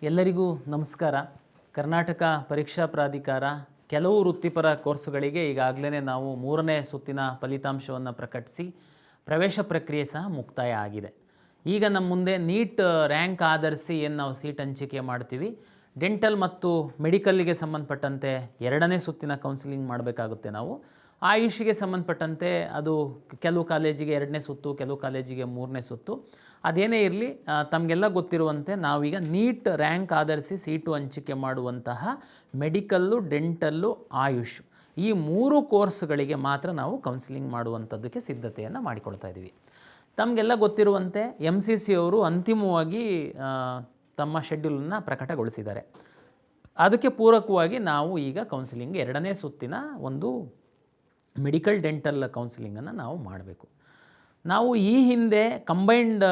ಎಲ್ಲರಿಗೂ ನಮಸ್ಕಾರ. ಕರ್ನಾಟಕ ಪರೀಕ್ಷಾ ಪ್ರಾಧಿಕಾರ ಕೆಲವು ವೃತ್ತಿಪರ ಕೋರ್ಸುಗಳಿಗೆ ಈಗಾಗಲೇ ನಾವು 3ನೇ ಸುತ್ತಿನ ಫಲಿತಾಂಶವನ್ನು ಪ್ರಕಟಿಸಿ ಪ್ರವೇಶ ಪ್ರಕ್ರಿಯೆ ಸಹ ಮುಕ್ತಾಯ ಆಗಿದೆ. ಈಗ ನಮ್ಮ ಮುಂದೆ ನೀಟ್ ರ್ಯಾಂಕ್ ಆಧರಿಸಿ ಏನು ನಾವು ಸೀಟ್ ಹಂಚಿಕೆ ಮಾಡ್ತೀವಿ, ಡೆಂಟಲ್ ಮತ್ತು ಮೆಡಿಕಲ್ಗೆ ಸಂಬಂಧಪಟ್ಟಂತೆ 2ನೇ ಸುತ್ತಿನ ಕೌನ್ಸಿಲಿಂಗ್ ಮಾಡಬೇಕಾಗುತ್ತೆ. ನಾವು ಆಯುಷಿಗೆ ಸಂಬಂಧಪಟ್ಟಂತೆ ಅದು ಕೆಲವು ಕಾಲೇಜಿಗೆ 2ನೇ ಸುತ್ತು, ಕೆಲವು ಕಾಲೇಜಿಗೆ 3ನೇ ಸುತ್ತು. ಅದೇನೇ ಇರಲಿ, ತಮಗೆಲ್ಲ ಗೊತ್ತಿರುವಂತೆ ನಾವೀಗ ನೀಟ್ ರ್ಯಾಂಕ್ ಆಧರಿಸಿ ಸೀಟು ಹಂಚಿಕೆ ಮಾಡುವಂತಹ ಮೆಡಿಕಲ್ಲು, ಡೆಂಟಲ್ಲು, ಆಯುಷ್ ಈ 3 ಕೋರ್ಸ್ಗಳಿಗೆ ಮಾತ್ರ ನಾವು ಕೌನ್ಸಿಲಿಂಗ್ ಮಾಡುವಂಥದ್ದಕ್ಕೆ ಸಿದ್ಧತೆಯನ್ನು ಮಾಡಿಕೊಳ್ತಾ ಇದ್ದೀವಿ. ತಮಗೆಲ್ಲ ಗೊತ್ತಿರುವಂತೆ MCC ಅವರು ಅಂತಿಮವಾಗಿ ತಮ್ಮ ಶೆಡ್ಯೂಲನ್ನು ಪ್ರಕಟಗೊಳಿಸಿದ್ದಾರೆ. ಅದಕ್ಕೆ ಪೂರಕವಾಗಿ ನಾವು ಈಗ ಕೌನ್ಸಿಲಿಂಗ್ 2ನೇ ಸುತ್ತಿನ ಒಂದು ಮೆಡಿಕಲ್ ಡೆಂಟಲ್ ಕೌನ್ಸಿಲಿಂಗನ್ನು ನಾವು ಮಾಡಬೇಕು. ನಾವು ಈ ಹಿಂದೆ ಕಂಬೈನ್ಡ್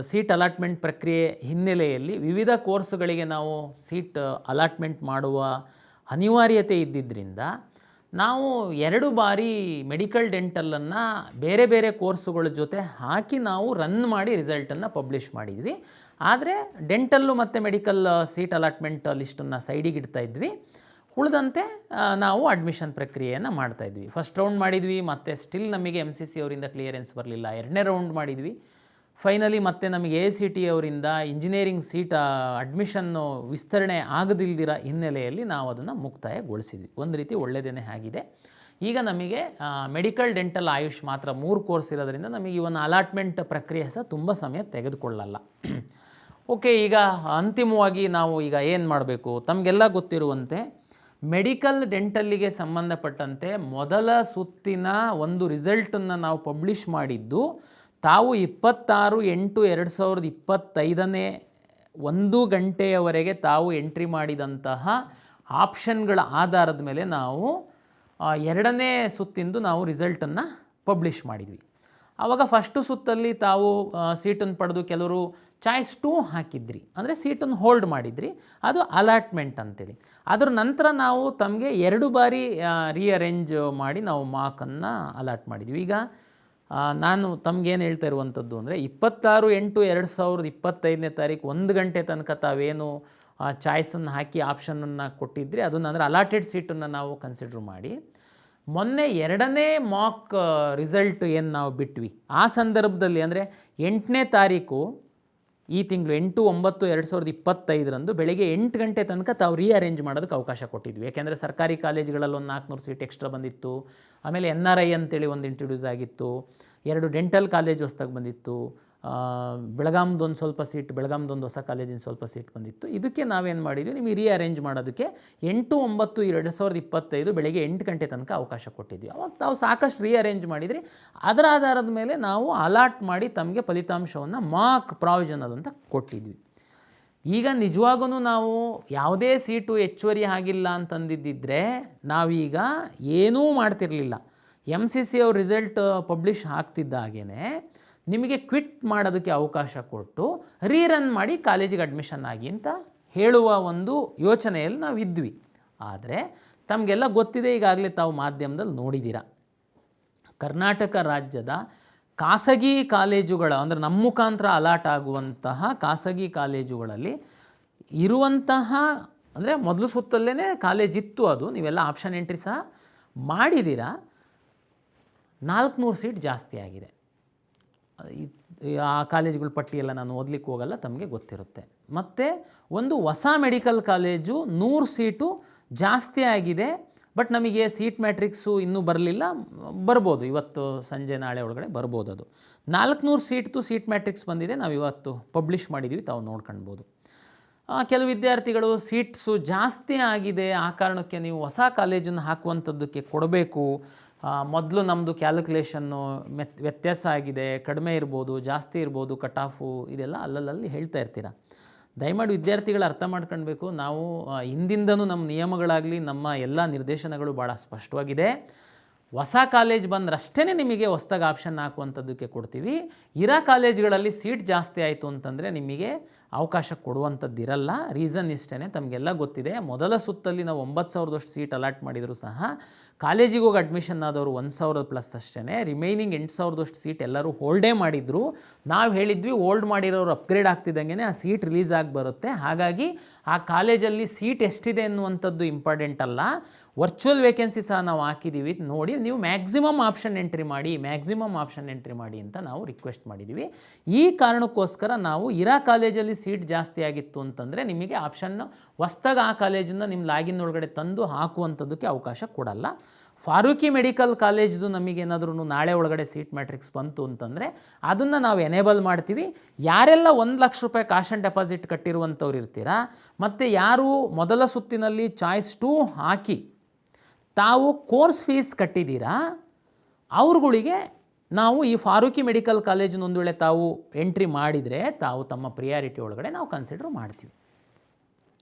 ಸೀಟ್ ಅಲಾಟ್ಮೆಂಟ್ ಪ್ರಕ್ರಿಯೆ ಹಿನ್ನೆಲೆಯಲ್ಲಿ ವಿವಿಧ ಕೋರ್ಸ್ಗಳಿಗೆ ನಾವು ಸೀಟ್ ಅಲಾಟ್ಮೆಂಟ್ ಮಾಡುವ ಅನಿವಾರ್ಯತೆ ಇದ್ದಿದ್ದರಿಂದ ನಾವು 2 ಬಾರಿ ಮೆಡಿಕಲ್ ಡೆಂಟಲನ್ನು ಬೇರೆ ಬೇರೆ ಕೋರ್ಸುಗಳ ಜೊತೆ ಹಾಕಿ ನಾವು ರನ್ ಮಾಡಿ ರಿಸಲ್ಟನ್ನು ಪಬ್ಲಿಷ್ ಮಾಡಿದ್ವಿ. ಆದರೆ ಡೆಂಟಲ್ಲು ಮತ್ತು ಮೆಡಿಕಲ್ ಸೀಟ್ ಅಲಾಟ್ಮೆಂಟ್ ಲಿಸ್ಟನ್ನು ಸೈಡಿಗೆ ಇಡ್ತಾ ಇದ್ವಿ. ಉಳಿದಂತೆ ನಾವು ಅಡ್ಮಿಷನ್ ಪ್ರಕ್ರಿಯೆಯನ್ನು ಮಾಡ್ತಾಯಿದ್ವಿ. ಫಸ್ಟ್ ರೌಂಡ್ ಮಾಡಿದ್ವಿ, ಮತ್ತು ಸ್ಟಿಲ್ ನಮಗೆ MCC ಅವರಿಂದ ಕ್ಲಿಯರೆನ್ಸ್ ಬರಲಿಲ್ಲ. 2ನೇ ರೌಂಡ್ ಮಾಡಿದ್ವಿ. ಫೈನಲಿ ಮತ್ತೆ ನಮಗೆ ACT ಅವರಿಂದ ಇಂಜಿನಿಯರಿಂಗ್ ಸೀಟ್ ಅಡ್ಮಿಷನ್ನು ವಿಸ್ತರಣೆ ಆಗದಿಲ್ದಿರ ಹಿನ್ನೆಲೆಯಲ್ಲಿ ನಾವು ಅದನ್ನು ಮುಕ್ತಾಯಗೊಳಿಸಿದ್ವಿ. ಒಂದು ರೀತಿ ಒಳ್ಳೆಯದೇ ಆಗಿದೆ. ಈಗ ನಮಗೆ ಮೆಡಿಕಲ್, ಡೆಂಟಲ್, ಆಯುಷ್ ಮಾತ್ರ 3 ಕೋರ್ಸ್ ಇರೋದ್ರಿಂದ ನಮಗೆ ಇವನ್ನ ಅಲಾಟ್ಮೆಂಟ್ ಪ್ರಕ್ರಿಯೆ ಸಹ ತುಂಬ ಸಮಯ ತೆಗೆದುಕೊಳ್ಳಲ್ಲ. ಓಕೆ, ಈಗ ಅಂತಿಮವಾಗಿ ನಾವು ಈಗ ಏನು ಮಾಡಬೇಕು? ತಮಗೆಲ್ಲ ಗೊತ್ತಿರುವಂತೆ ಮೆಡಿಕಲ್, ಡೆಂಟಲ್ಲಿಗೆ ಸಂಬಂಧಪಟ್ಟಂತೆ ಮೊದಲ ಸುತ್ತಿನ ಒಂದು ರಿಸಲ್ಟನ್ನು ನಾವು ಪಬ್ಲಿಷ್ ಮಾಡಿದ್ದು ತಾವು 26/8/2025 1 ಗಂಟೆಯವರೆಗೆ ತಾವು ಎಂಟ್ರಿ ಮಾಡಿದಂತಹ ಆಪ್ಷನ್ಗಳ ಆಧಾರದ ಮೇಲೆ ನಾವು 2ನೇ ಸುತ್ತಿಂದು ನಾವು ರಿಸಲ್ಟನ್ನು ಪಬ್ಲಿಷ್ ಮಾಡಿದ್ವಿ. ಆವಾಗ ಫಸ್ಟು ಸುತ್ತಲ್ಲಿ ತಾವು ಸೀಟನ್ನು ಪಡೆದು ಕೆಲವರು ಚಾಯ್ಸ್ 2 ಹಾಕಿದ್ರಿ, ಅಂದರೆ ಸೀಟನ್ನು ಹೋಲ್ಡ್ ಮಾಡಿದ್ರಿ, ಅದು ಅಲಾಟ್ಮೆಂಟ್ ಅಂತೇಳಿ. ಅದರ ನಂತರ ನಾವು ತಮಗೆ 2 ಬಾರಿ ರೀಅರೇಂಜ್ ಮಾಡಿ ನಾವು ಮಾರ್ಕನ್ನು ಅಲಾಟ್ ಮಾಡಿದ್ವಿ. ಈಗ ನಾನು ತಮಗೇನು ಹೇಳ್ತಾ ಇರುವಂಥದ್ದು ಅಂದರೆ 26/8/2025 1 ಗಂಟೆ ತನಕ ತಾವೇನು ಚಾಯ್ಸನ್ನು ಹಾಕಿ ಆಪ್ಷನನ್ನು ಕೊಟ್ಟಿದ್ರಿ, ಅದನ್ನು ಅಂದರೆ ಅಲಾಟೆಡ್ ಸೀಟನ್ನು ನಾವು ಕನ್ಸಿಡ್ರ್ ಮಾಡಿ ಮೊನ್ನೆ 2ನೇ ಮಾಕ್ ರಿಸಲ್ಟ್ ಏನು ನಾವು ಬಿಟ್ವಿ, ಆ ಸಂದರ್ಭದಲ್ಲಿ ಅಂದರೆ 8ನೇ ತಾರೀಕು ಈ ತಿಂಗಳು 8/9/2025 ಬೆಳಗ್ಗೆ 8 ಗಂಟೆ ತನಕ ತಾವು ರೀಅರೇಂಜ್ ಮಾಡೋದಕ್ಕೆ ಅವಕಾಶ ಕೊಟ್ಟಿದ್ವಿ. ಯಾಕೆಂದರೆ ಸರ್ಕಾರಿ ಕಾಲೇಜುಗಳಲ್ಲಿ ಒಂದು 400 ಸೀಟ್ ಎಕ್ಸ್ಟ್ರಾ ಬಂದಿತ್ತು. ಆಮೇಲೆ NRI ಅಂತೇಳಿ ಒಂದು ಇಂಟ್ರೊಡ್ಯೂಸ್ ಆಗಿತ್ತು. 2 ಡೆಂಟಲ್ ಕಾಲೇಜ್ ಹೊಸ್ದಾಗಿ ಬಂದಿತ್ತು. ಬೆಳಗಾಂದೊಂದು ಸ್ವಲ್ಪ ಸೀಟ್, ಬೆಳಗಾಂದೊಂದು ಹೊಸ ಕಾಲೇಜಿನ ಸ್ವಲ್ಪ ಸೀಟ್ ಬಂದಿತ್ತು. ಇದಕ್ಕೆ ನಾವೇನು ಮಾಡಿದ್ವಿ, ನಿಮಗೆ ರೀಅರೇಂಜ್ ಮಾಡೋದಕ್ಕೆ 8/9/2025 ಬೆಳಗ್ಗೆ 8 ಗಂಟೆ ತನಕ ಅವಕಾಶ ಕೊಟ್ಟಿದ್ವಿ. ಅವಾಗ ತಾವು ಸಾಕಷ್ಟು ರೀಅರೇಂಜ್ ಮಾಡಿದ್ರಿ. ಅದರ ಆಧಾರದ ಮೇಲೆ ನಾವು ಅಲಾಟ್ ಮಾಡಿ ತಮಗೆ ಫಲಿತಾಂಶವನ್ನು ಮಾರ್ಕ್ ಪ್ರಾವಿಷನಲ್ ಅಂತ ಕೊಟ್ಟಿದ್ವಿ. ಈಗ ನಿಜವಾಗೂ ನಾವು ಯಾವುದೇ ಸೀಟು ಹೆಚ್ಚುವರಿ ಆಗಿಲ್ಲ ಅಂತಂದಿದ್ದರೆ ನಾವೀಗ ಏನೂ ಮಾಡ್ತಿರಲಿಲ್ಲ. MCC ಅವ್ರ ರಿಸಲ್ಟ್ ಪಬ್ಲಿಷ್ ಆಗ್ತಿದ್ದಾಗೇ ನಿಮಗೆ ಕ್ವಿಟ್ ಮಾಡೋದಕ್ಕೆ ಅವಕಾಶ ಕೊಟ್ಟು ರೀರನ್ ಮಾಡಿ ಕಾಲೇಜಿಗೆ ಅಡ್ಮಿಷನ್ ಆಗಿ ಅಂತ ಹೇಳುವ ಒಂದು ಯೋಚನೆಯಲ್ಲಿ ನಾವು ಇದ್ವಿ. ಆದರೆ ತಮಗೆಲ್ಲ ಗೊತ್ತಿದೆ, ಈಗಾಗಲೇ ತಾವು ಮಾಧ್ಯಮದಲ್ಲಿ ನೋಡಿದ್ದೀರ, ಕರ್ನಾಟಕ ರಾಜ್ಯದ ಖಾಸಗಿ ಕಾಲೇಜುಗಳ ಅಂದರೆ ನಮ್ಮ ಮುಖಾಂತರ ಅಲಾಟ್ ಆಗುವಂತಹ ಖಾಸಗಿ ಕಾಲೇಜುಗಳಲ್ಲಿ ಇರುವಂತಹ ಅಂದರೆ ಮೊದಲು ಸುತ್ತಲ್ಲೇ ಕಾಲೇಜ್ ಇತ್ತು, ಅದು ನೀವೆಲ್ಲ ಆಪ್ಷನ್ ಎಂಟ್ರಿ ಸಹ ಮಾಡಿದ್ದೀರಾ, 400 ಸೀಟ್ ಜಾಸ್ತಿ ಆಗಿದೆ. ಆ ಕಾಲೇಜುಗಳ ಪಟ್ಟಿಯೆಲ್ಲ ನಾನು ಓದಲಿಕ್ಕೆ ಹೋಗಲ್ಲ, ತಮಗೆ ಗೊತ್ತಿರುತ್ತೆ. ಮತ್ತು ಒಂದು ಹೊಸ ಮೆಡಿಕಲ್ ಕಾಲೇಜು 100 ಸೀಟು ಜಾಸ್ತಿ ಆಗಿದೆ. ಬಟ್ ನಮಗೆ ಸೀಟ್ ಮ್ಯಾಟ್ರಿಕ್ಸು ಇನ್ನೂ ಬರಲಿಲ್ಲ, ಬರ್ಬೋದು ಇವತ್ತು ಸಂಜೆ ನಾಳೆ ಒಳಗಡೆ ಬರ್ಬೋದು. ಅದು 400 ಸೀಟ್ದು ಸೀಟ್ ಮ್ಯಾಟ್ರಿಕ್ಸ್ ಬಂದಿದೆ, ನಾವು ಇವತ್ತು ಪಬ್ಲಿಷ್ ಮಾಡಿದ್ದೀವಿ, ತಾವು ನೋಡ್ಕೊಳ್ಬೋದು. ಕೆಲವು ವಿದ್ಯಾರ್ಥಿಗಳು ಸೀಟ್ಸು ಜಾಸ್ತಿ ಆಗಿದೆ, ಆ ಕಾರಣಕ್ಕೆ ನೀವು ಹೊಸ ಕಾಲೇಜನ್ನು ಹಾಕುವಂಥದ್ದಕ್ಕೆ ಕೊಡಬೇಕು, ಮೊದಲು ನಮ್ಮದು ಕ್ಯಾಲ್ಕುಲೇಷನ್ನು ವ್ಯತ್ಯಾಸ ಆಗಿದೆ, ಕಡಿಮೆ ಇರ್ಬೋದು, ಜಾಸ್ತಿ ಇರ್ಬೋದು, ಕಟ್ ಆಫು, ಇದೆಲ್ಲ ಅಲ್ಲಲ್ಲಿ ಹೇಳ್ತಾ ಇರ್ತೀರ. ದಯಮಾಡಿ ವಿದ್ಯಾರ್ಥಿಗಳು ಅರ್ಥ ಮಾಡ್ಕೊಳ್ಬೇಕು, ನಾವು ಹಿಂದಿಂದನೂ ನಮ್ಮ ನಿಯಮಗಳಾಗಲಿ ನಮ್ಮ ಎಲ್ಲ ನಿರ್ದೇಶನಗಳು ಭಾಳ ಸ್ಪಷ್ಟವಾಗಿದೆ. ಹೊಸ ಕಾಲೇಜ್ ಬಂದ್ರಷ್ಟೇ ನಿಮಗೆ ಹೊಸ್ದಾಗಿ ಆಪ್ಷನ್ ಹಾಕುವಂಥದ್ದಕ್ಕೆ ಕೊಡ್ತೀವಿ. ಇರೋ ಕಾಲೇಜುಗಳಲ್ಲಿ ಸೀಟ್ ಜಾಸ್ತಿ ಆಯಿತು ಅಂತಂದರೆ ನಿಮಗೆ ಅವಕಾಶ ಕೊಡುವಂಥದ್ದಿರಲ್ಲ. ರೀಸನ್ ಇಷ್ಟೇ, ತಮಗೆಲ್ಲ ಗೊತ್ತಿದೆ. ಮೊದಲ ಸುತ್ತಲ್ಲಿ ನಾವು 9,000 ಸೀಟ್ ಅಲಾಟ್ ಮಾಡಿದರೂ ಸಹ ಕಾಲೇಜಿಗೆ ಹೋಗಿ ಅಡ್ಮಿಷನ್ ಆದವರು 1,000+ ಅಷ್ಟೇ. ರಿಮೈನಿಂಗ್ 8,000 ಸೀಟ್ ಎಲ್ಲರೂ ಹೋಲ್ಡೇ ಮಾಡಿದ್ರು. ನಾವು ಹೇಳಿದ್ವಿ ಹೋಲ್ಡ್ ಮಾಡಿರೋರು ಅಪ್ಗ್ರೇಡ್ ಆಗ್ತಿದ್ದಂಗೆ ಆ ಸೀಟ್ ರಿಲೀಸ್ ಆಗಿ ಬರುತ್ತೆ. ಹಾಗಾಗಿ ಆ ಕಾಲೇಜಲ್ಲಿ ಸೀಟ್ ಎಷ್ಟಿದೆ ಅನ್ನುವಂಥದ್ದು ಇಂಪಾರ್ಟೆಂಟ್ ಅಲ್ಲ. ವರ್ಚುವಲ್ ವೇಕೆನ್ಸಿ ಸಹ ನಾವು ಹಾಕಿದ್ದೀವಿ, ನೋಡಿ ನೀವು ಮ್ಯಾಕ್ಸಿಮಮ್ ಆಪ್ಷನ್ ಎಂಟ್ರಿ ಮಾಡಿ ಅಂತ ನಾವು ರಿಕ್ವೆಸ್ಟ್ ಮಾಡಿದ್ದೀವಿ. ಈ ಕಾರಣಕ್ಕೋಸ್ಕರ ನಾವು ಇರೋ ಕಾಲೇಜಲ್ಲಿ ಸೀಟ್ ಜಾಸ್ತಿ ಆಗಿತ್ತು ಅಂತಂದರೆ ನಿಮಗೆ ಆಪ್ಷನ್ ಹೊಸ್ದಾಗಿ ಆ ಕಾಲೇಜಿಂದ ನಿಮ್ಮ ಲಾಗಿನ್ ಒಳಗಡೆ ತಂದು ಹಾಕುವಂಥದ್ದಕ್ಕೆ ಅವಕಾಶ ಕೊಡಲ್ಲ. ಫಾರೂಕಿ ಮೆಡಿಕಲ್ ಕಾಲೇಜ್ದು ನಮಗೇನಾದ್ರೂ ನಾಳೆ ಒಳಗಡೆ ಸೀಟ್ ಮ್ಯಾಟ್ರಿಕ್ಸ್ ಬಂತು ಅಂತಂದರೆ ಅದನ್ನು ನಾವು ಎನೇಬಲ್ ಮಾಡ್ತೀವಿ. ಯಾರೆಲ್ಲ 1,00,000 ಕಾಶ್ ಆ್ಯಂಡ್ ಡೆಪಾಸಿಟ್ ಕಟ್ಟಿರುವಂಥವ್ರು ಇರ್ತೀರಾ, ಮತ್ತು ಯಾರು ಮೊದಲ ಸುತ್ತಿನಲ್ಲಿ ಚಾಯ್ಸ್ 2 ಹಾಕಿ ತಾವು ಕೋರ್ಸ್ ಫೀಸ್ ಕಟ್ಟಿದ್ದೀರಾ, ಅವ್ರುಗಳಿಗೆ ನಾವು ಈ ಫಾರೂಕಿ ಮೆಡಿಕಲ್ ಕಾಲೇಜಿನ ಒಂದು ವೇಳೆ ತಾವು ಎಂಟ್ರಿ ಮಾಡಿದರೆ ತಾವು ತಮ್ಮ ಪ್ರಿಯಾರಿಟಿ ಒಳಗಡೆ ನಾವು ಕನ್ಸಿಡರ್ ಮಾಡ್ತೀವಿ.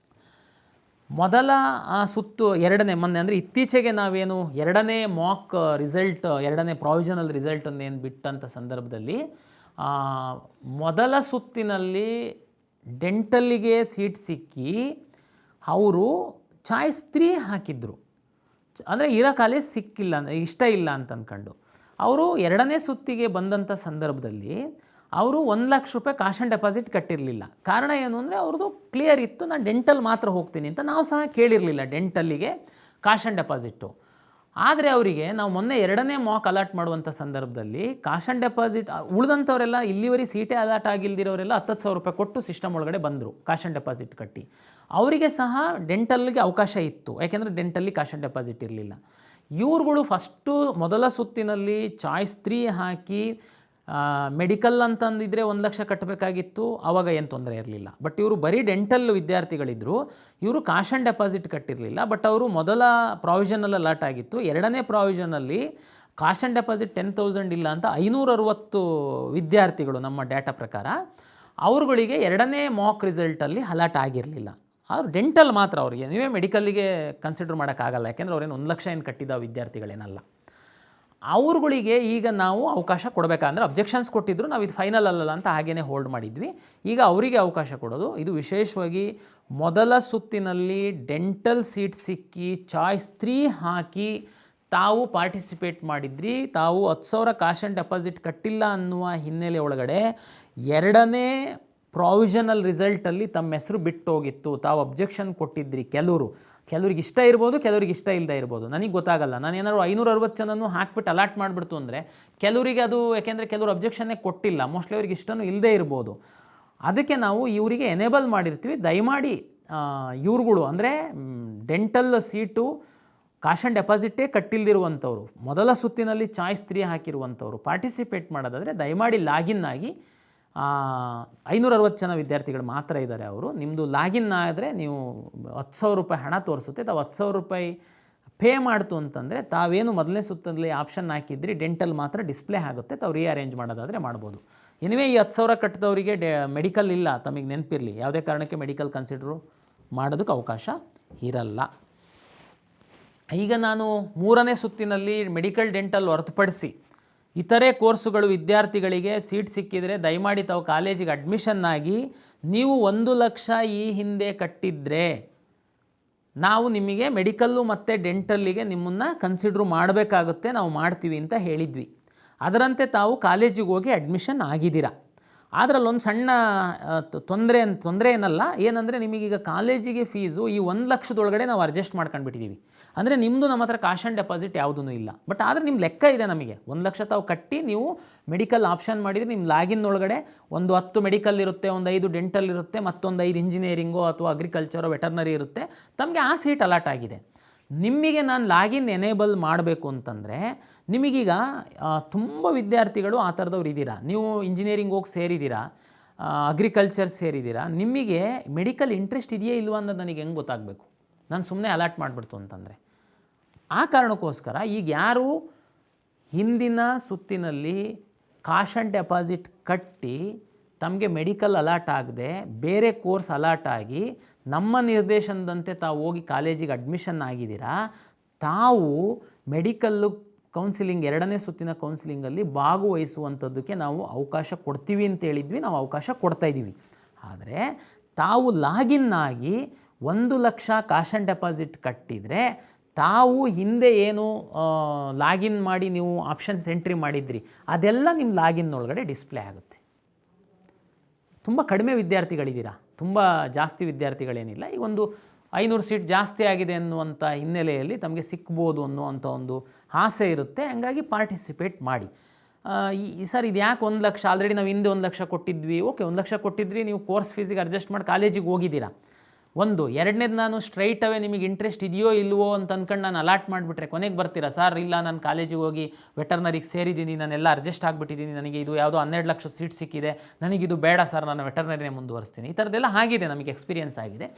ಮೊದಲ ಸುತ್ತು ಎರಡನೇ ಮೊನ್ನೆ ಅಂದರೆ ಇತ್ತೀಚೆಗೆ ನಾವೇನು ಎರಡನೇ ಮಾಕ್ ರಿಸಲ್ಟ್, ಎರಡನೇ ಪ್ರಾವಿಷನಲ್ ರಿಸಲ್ಟನ್ನೇನು ಬಿಟ್ಟಂಥ ಸಂದರ್ಭದಲ್ಲಿ ಮೊದಲ ಸುತ್ತಿನಲ್ಲಿ ಡೆಂಟಲ್ಲಿಗೆ ಸೀಟ್ ಸಿಕ್ಕಿ ಅವರು ಚಾಯ್ಸ್ 3 ಹಾಕಿದ್ರು. ಅಂದರೆ ಇರೋ ಕಾಲೇಜ್ ಸಿಕ್ಕಿಲ್ಲ, ಇಷ್ಟ ಇಲ್ಲ ಅಂತ ಅಂದ್ಕೊಂಡು ಅವರು ಎರಡನೇ ಸುತ್ತಿಗೆ ಬಂದಂಥ ಸಂದರ್ಭದಲ್ಲಿ ಅವರು 1,00,000 ಕಾಶ್ ಆ್ಯಂಡ್ ಡೆಪಾಸಿಟ್ ಕಟ್ಟಿರಲಿಲ್ಲ. ಕಾರಣ ಏನು ಅಂದರೆ ಅವ್ರದ್ದು ಕ್ಲಿಯರ್ ಇತ್ತು, ನಾನು ಡೆಂಟಲ್ ಮಾತ್ರ ಹೋಗ್ತೀನಿ ಅಂತ. ನಾವು ಸಹ ಕೇಳಿರಲಿಲ್ಲ ಡೆಂಟಲ್ಲಿಗೆ ಕಾಶ್ ಆ್ಯಂಡ್ ಡೆಪಾಸಿಟ್ಟು. ಆದರೆ ಅವರಿಗೆ ನಾವು ಮೊನ್ನೆ ಎರಡನೇ ಮಾಕ್ ಅಲಾಟ್ ಮಾಡುವಂಥ ಸಂದರ್ಭದಲ್ಲಿ ಕಾಶ್ ಆ್ಯಂಡ್ ಡೆಪಾಸಿಟ್ ಉಳಿದಂಥವರೆಲ್ಲ ಇಲ್ಲಿವರೆಗೆ ಸೀಟೇ ಅಲಾಟ್ ಆಗಿಲ್ದಿರೋರೆಲ್ಲ 10,000 ರೂಪಾಯಿ ಕೊಟ್ಟು ಸಿಸ್ಟಮ್ ಒಳಗಡೆ ಬಂದರು ಕಾಶ್ ಆ್ಯಂಡ್ ಡೆಪಾಸಿಟ್ ಕಟ್ಟಿ. ಅವರಿಗೆ ಸಹ ಡೆಂಟಲ್ಗೆ ಅವಕಾಶ ಇತ್ತು, ಯಾಕೆಂದರೆ ಡೆಂಟಲ್ಲಿ ಕಾಶ್ ಆ್ಯಂಡ್ ಡೆಪಾಸಿಟ್ ಇರಲಿಲ್ಲ. ಇವ್ರುಗಳು ಫಸ್ಟು ಮೊದಲ ಸುತ್ತಿನಲ್ಲಿ ಚಾಯ್ಸ್ 3 ಹಾಕಿ ಮೆಡಿಕಲ್ ಅಂತಂದಿದ್ರೆ 1,00,000 ಕಟ್ಟಬೇಕಾಗಿತ್ತು, ಆವಾಗ ಏನು ತೊಂದರೆ ಇರಲಿಲ್ಲ. ಬಟ್ ಇವರು ಬರೀ ಡೆಂಟಲ್ ವಿದ್ಯಾರ್ಥಿಗಳಿದ್ದರು, ಇವರು ಕಾಶ್ ಆ್ಯಂಡ್ ಡೆಪಾಸಿಟ್ ಕಟ್ಟಿರಲಿಲ್ಲ. ಬಟ್ ಅವರು ಮೊದಲ ಪ್ರಾವಿಷನಲ್ ಅಲಾಟ್ ಆಗಿತ್ತು, ಎರಡನೇ ಪ್ರಾವಿಷನಲ್ಲಿ ಕಾಶ್ ಆ್ಯಂಡ್ ಡೆಪಾಸಿಟ್ 10,000 ಇಲ್ಲ ಅಂತ 560 ವಿದ್ಯಾರ್ಥಿಗಳು ನಮ್ಮ ಡೇಟಾ ಪ್ರಕಾರ ಅವ್ರುಗಳಿಗೆ ಎರಡನೇ ಮಾಕ್ ರಿಸಲ್ಟಲ್ಲಿ ಅಲಾಟ್ ಆಗಿರಲಿಲ್ಲ. ಅವ್ರು ಡೆಂಟಲ್ ಮಾತ್ರ, ಅವರಿಗೆ ನೀವೇ ಮೆಡಿಕಲ್ಲಿಗೆ ಕನ್ಸಿಡರ್ ಮಾಡೋಕ್ಕಾಗಲ್ಲ, ಯಾಕೆಂದರೆ ಅವ್ರೇನು 1,00,000 ಏನು ಕಟ್ಟಿದ ವಿದ್ಯಾರ್ಥಿಗಳೇನಲ್ಲ. ಅವ್ರುಗಳಿಗೆ ಈಗ ನಾವು ಅವಕಾಶ ಕೊಡಬೇಕಂದ್ರೆ ಅಬ್ಜೆಕ್ಷನ್ಸ್ ಕೊಟ್ಟಿದ್ರು, ನಾವು ಇದು ಫೈನಲ್ ಅಲ್ಲಲ್ಲ ಅಂತ ಹಾಗೇ ಹೋಲ್ಡ್ ಮಾಡಿದ್ವಿ. ಈಗ ಅವರಿಗೆ ಅವಕಾಶ ಕೊಡೋದು, ಇದು ವಿಶೇಷವಾಗಿ ಮೊದಲ ಸುತ್ತಿನಲ್ಲಿ ಡೆಂಟಲ್ ಸೀಟ್ ಸಿಕ್ಕಿ ಚಾಯ್ಸ್ 3 ಹಾಕಿ ತಾವು ಪಾರ್ಟಿಸಿಪೇಟ್ ಮಾಡಿದ್ರಿ, ತಾವು 10,000 ಕಾಶ್ ಆ್ಯಂಡ್ ಡೆಪಾಸಿಟ್ ಕಟ್ಟಿಲ್ಲ ಅನ್ನುವ ಹಿನ್ನೆಲೆ ಒಳಗಡೆ ಎರಡನೇ ಪ್ರಾವಿಷನಲ್ ರಿಸಲ್ಟಲ್ಲಿ ತಮ್ಮ ಹೆಸರು ಬಿಟ್ಟು ಹೋಗಿತ್ತು, ತಾವು ಅಬ್ಜೆಕ್ಷನ್ ಕೊಟ್ಟಿದ್ರಿ. ಕೆಲವ್ರಿಗೆ ಇಷ್ಟ ಇರ್ಬೋದು, ಕೆಲವ್ರಿಗೆ ಇಷ್ಟ ಇಲ್ಲದೆ ಇರ್ಬೋದು, ನನಗೆ ಗೊತ್ತಾಗಲ್ಲ. ನಾನು ಏನಾದ್ರು 560 ಜನನೂ ಹಾಕ್ಬಿಟ್ಟು ಅಲಾಟ್ ಮಾಡಿಬಿಡ್ತು ಅಂದರೆ ಕೆಲವರಿಗೆ ಅದು, ಯಾಕೆಂದರೆ ಕೆಲವರು ಅಬ್ಜೆಕ್ಷನ್ನೇ ಕೊಟ್ಟಿಲ್ಲ, ಮೋಸ್ಟ್ಲಿ ಅವ್ರಿಗೆ ಇಷ್ಟನೂ ಇಲ್ಲದೆ ಇರ್ಬೋದು. ಅದಕ್ಕೆ ನಾವು ಇವರಿಗೆ ಎನೇಬಲ್ ಮಾಡಿರ್ತೀವಿ. ದಯಮಾಡಿ ಇವ್ರುಗಳು ಅಂದರೆ ಡೆಂಟಲ್ ಸೀಟು ಕಾಶ್ ಆ್ಯಂಡ್ ಡೆಪಾಸಿಟೇ ಕಟ್ಟಿಲ್ದಿರುವಂಥವ್ರು, ಮೊದಲ ಸುತ್ತಿನಲ್ಲಿ ಚಾಯ್ಸ್ 3 ಹಾಕಿರುವಂಥವ್ರು ಪಾರ್ಟಿಸಿಪೇಟ್ ಮಾಡೋದಾದರೆ ದಯಮಾಡಿ ಲಾಗಿನ್ ಆಗಿ. 560 ಜನ ವಿದ್ಯಾರ್ಥಿಗಳು ಮಾತ್ರ ಇದ್ದಾರೆ. ಅವರು ನಿಮ್ಮದು ಲಾಗಿನ್ ಆದರೆ ನೀವು 10,000 ರೂಪಾಯಿ ಹಣ ತೋರಿಸುತ್ತೆ. ತಾವು 10,000 ರೂಪಾಯಿ ಪೇ ಮಾಡ್ತು ಅಂತಂದರೆ ತಾವೇನು ಮೊದಲನೇ ಸುತ್ತಲ್ಲಿ ಆಪ್ಷನ್ ಹಾಕಿದ್ರಿ ಡೆಂಟಲ್ ಮಾತ್ರ ಡಿಸ್ಪ್ಲೇ ಆಗುತ್ತೆ, ತಾವು ರೀಅರೇಂಜ್ ಮಾಡೋದಾದರೆ ಮಾಡ್ಬೋದು. ಎನಿವೇ ಈ 10,000 ಕಟ್ಟಿದವರಿಗೆ ಮೆಡಿಕಲ್ ಇಲ್ಲ, ತಮಗೆ ನೆನಪಿರಲಿ, ಯಾವುದೇ ಕಾರಣಕ್ಕೆ ಮೆಡಿಕಲ್ ಕನ್ಸಿಡರು ಮಾಡೋದಕ್ಕೆ ಅವಕಾಶ ಇರಲ್ಲ. ಈಗ ನಾನು ಮೂರನೇ ಸುತ್ತಿನಲ್ಲಿ ಮೆಡಿಕಲ್ ಡೆಂಟಲ್ ಹೊರತುಪಡಿಸಿ ಇತರೆ ಕೋರ್ಸುಗಳು ವಿದ್ಯಾರ್ಥಿಗಳಿಗೆ ಸೀಟ್ ಸಿಕ್ಕಿದರೆ ದಯಮಾಡಿ ತಾವು ಕಾಲೇಜಿಗೆ ಅಡ್ಮಿಷನ್ ಆಗಿ, ನೀವು 1,00,000 ಈ ಹಿಂದೆ ಕಟ್ಟಿದರೆ ನಾವು ನಿಮಗೆ ಮೆಡಿಕಲ್ಲು ಮತ್ತು ಡೆಂಟಲ್ಲಿಗೆ ನಿಮ್ಮನ್ನು ಕನ್ಸಿಡ್ರು ಮಾಡಬೇಕಾಗುತ್ತೆ, ನಾವು ಮಾಡ್ತೀವಿ ಅಂತ ಹೇಳಿದ್ವಿ. ಅದರಂತೆ ತಾವು ಕಾಲೇಜಿಗೆ ಹೋಗಿ ಅಡ್ಮಿಷನ್ ಆಗಿದ್ದೀರಾ. ಅದರಲ್ಲೊಂದು ಸಣ್ಣ ತೊಂದರೆ ಏನಂದರೆ ನಿಮಗೀಗ ಕಾಲೇಜಿಗೆ ಫೀಸು ಈ 1,00,000 ನಾವು ಅಡ್ಜಸ್ಟ್ ಮಾಡ್ಕೊಂಡ್ಬಿಟ್ಟಿದ್ದೀವಿ. ಅಂದರೆ ನಿಮ್ಮದು ನಮ್ಮ ಹತ್ರ ಕಾಶ್ ಆ್ಯಂಡ್ ಡೆಪಾಸಿಟ್ ಯಾವುದೂ ಇಲ್ಲ. ಬಟ್ ಆದರೆ ನಿಮ್ಮ ಲೆಕ್ಕ ಇದೆ, ನಮಗೆ 1,00,000 ತಾವು ಕಟ್ಟಿ ನೀವು ಮೆಡಿಕಲ್ ಆಪ್ಷನ್ ಮಾಡಿದರೆ ನಿಮ್ಮ ಲಾಗಿನ್ ಒಳಗಡೆ ಒಂದು 10 ಮೆಡಿಕಲ್ ಇರುತ್ತೆ, ಒಂದು 5 ಡೆಂಟಲ್ ಇರುತ್ತೆ, ಮತ್ತೊಂದು 5 ಇಂಜಿನಿಯರಿಂಗೋ ಅಥವಾ ಅಗ್ರಿಕಲ್ಚರೋ ವೆಟರ್ನರಿ ಇರುತ್ತೆ. ತಮಗೆ ಆ ಸೀಟ್ ಅಲಾಟ್ ಆಗಿದೆ. ನಿಮಗೆ ನಾನು ಲಾಗಿನ್ ಎನೇಬಲ್ ಮಾಡಬೇಕು ಅಂತಂದರೆ ನಿಮಗೀಗ ತುಂಬ ವಿದ್ಯಾರ್ಥಿಗಳು ಆ ಥರದವ್ರು ಇದ್ದೀರಾ, ನೀವು ಇಂಜಿನಿಯರಿಂಗ್ ಹೋಗಿ ಸೇರಿದ್ದೀರಾ, ಅಗ್ರಿಕಲ್ಚರ್ ಸೇರಿದ್ದೀರಾ, ನಿಮಗೆ ಮೆಡಿಕಲ್ ಇಂಟ್ರೆಸ್ಟ್ ಇದೆಯೇ ಇಲ್ವಾ ಅನ್ನೋದು ನನಗೆ ಹೆಂಗೆ ಗೊತ್ತಾಗಬೇಕು? ನಾನು ಸುಮ್ಮನೆ ಅಲಾಟ್ ಮಾಡಿಬಿಡ್ತು ಅಂತಂದರೆ. ಆ ಕಾರಣಕ್ಕೋಸ್ಕರ ಈಗ ಯಾರು ಹಿಂದಿನ ಸುತ್ತಿನಲ್ಲಿ ಕಾಶ್ ಆ್ಯಂಡ್ ಡೆಪಾಸಿಟ್ ಕಟ್ಟಿ ತಮಗೆ ಮೆಡಿಕಲ್ ಅಲಾಟ್ ಆಗದೆ ಬೇರೆ ಕೋರ್ಸ್ ಅಲಾಟ್ ಆಗಿ ನಮ್ಮ ನಿರ್ದೇಶನದಂತೆ ತಾವು ಹೋಗಿ ಕಾಲೇಜಿಗೆ ಅಡ್ಮಿಷನ್ ಆಗಿದ್ದೀರಾ, ತಾವು ಮೆಡಿಕಲ್ಲು ಕೌನ್ಸಿಲಿಂಗ್ ಎರಡನೇ ಸುತ್ತಿನ ಕೌನ್ಸಿಲಿಂಗಲ್ಲಿ ಭಾಗವಹಿಸುವಂಥದ್ದಕ್ಕೆ ನಾವು ಅವಕಾಶ ಕೊಡ್ತೀವಿ ಅಂತ ಹೇಳಿದ್ವಿ, ನಾವು ಅವಕಾಶ ಕೊಡ್ತಾಯಿದ್ದೀವಿ. ಆದರೆ ತಾವು ಲಾಗಿನ್ ಆಗಿ 1,00,000 ಕ್ಯಾಶ್ ಆ್ಯಂಡ್ ಡೆಪಾಸಿಟ್ ಕಟ್ಟಿದರೆ ತಾವು ಹಿಂದೆ ಏನು ಲಾಗಿನ್ ಮಾಡಿ ನೀವು ಆಪ್ಷನ್ಸ್ ಎಂಟ್ರಿ ಮಾಡಿದ್ರಿ ಅದೆಲ್ಲ ನಿಮ್ಮ ಲಾಗಿನ್ ಒಳಗಡೆ ಡಿಸ್ಪ್ಲೇ ಆಗುತ್ತೆ. ತುಂಬ ಕಡಿಮೆ ವಿದ್ಯಾರ್ಥಿಗಳಿದ್ದೀರಾ, ತುಂಬ ಜಾಸ್ತಿ ವಿದ್ಯಾರ್ಥಿಗಳೇನಿಲ್ಲ. ಈಗ ಒಂದು 500 ಸೀಟ್ ಜಾಸ್ತಿ ಆಗಿದೆ ಅನ್ನುವಂಥ ಹಿನ್ನೆಲೆಯಲ್ಲಿ ತಮಗೆ ಸಿಗ್ಬೋದು ಅನ್ನುವಂಥ ಒಂದು ಆಸೆ ಇರುತ್ತೆ. ಹಂಗಾಗಿ ಪಾರ್ಟಿಸಿಪೇಟ್ ಮಾಡಿ. ಸರ್ ಇದು ಯಾಕೆ 1,00,000? ಆಲ್ರೆಡಿ ನಾವು ಹಿಂದೆ 1,00,000 ಕೊಟ್ಟಿದ್ವಿ. ಓಕೆ, 1,00,000 ಕೊಟ್ಟಿದ್ರಿ, ನೀವು ಕೋರ್ಸ್ ಫೀಸಿಗೆ ಅಡ್ಜಸ್ಟ್ ಮಾಡಿ ಕಾಲೇಜಿಗೆ ಹೋಗಿದ್ದೀರಾ. ಒಂದು ಎರಡನೇದು, ನಾನು ಸ್ಟ್ರೈಟ್ ಅವೇ ನಿಮಗೆ ಇಂಟ್ರೆಸ್ಟ್ ಇದೆಯೋ ಇಲ್ವೋ ಅಂತ ಅಂದ್ಕೊಂಡು ನಾನು ಅಲಾಟ್ ಮಾಡಿಬಿಟ್ರೆ ಕೊನೆಗೆ ಬರ್ತೀರಾ, ಸರ್ ಇಲ್ಲ ನಾನು ಕಾಲೇಜಿಗೆ ಹೋಗಿ ವೆಟರ್ನರಿಗೆ ಸೇರಿದ್ದೀನಿ, ನಾನೆಲ್ಲ ಅಡ್ಜಸ್ಟ್ ಆಗಿಬಿಟ್ಟಿದ್ದೀನಿ, ನನಗೆ ಇದು ಯಾವುದೋ 12 ಲಕ್ಷ ಸೀಟ್ ಸಿಕ್ಕಿದೆ, ನನಗಿದು ಬೇಡ ಸರ್, ನಾನು ವೆಟರ್ನರಿನೇ ಮುಂದುವರಿಸ್ತೀನಿ. ಈ ಥರದ್ದೆಲ್ಲ ಆಗಿದೆ, ನಮಗೆ ಎಕ್ಸ್ಪೀರಿಯೆನ್ಸ್ ಆಗಿದೆ.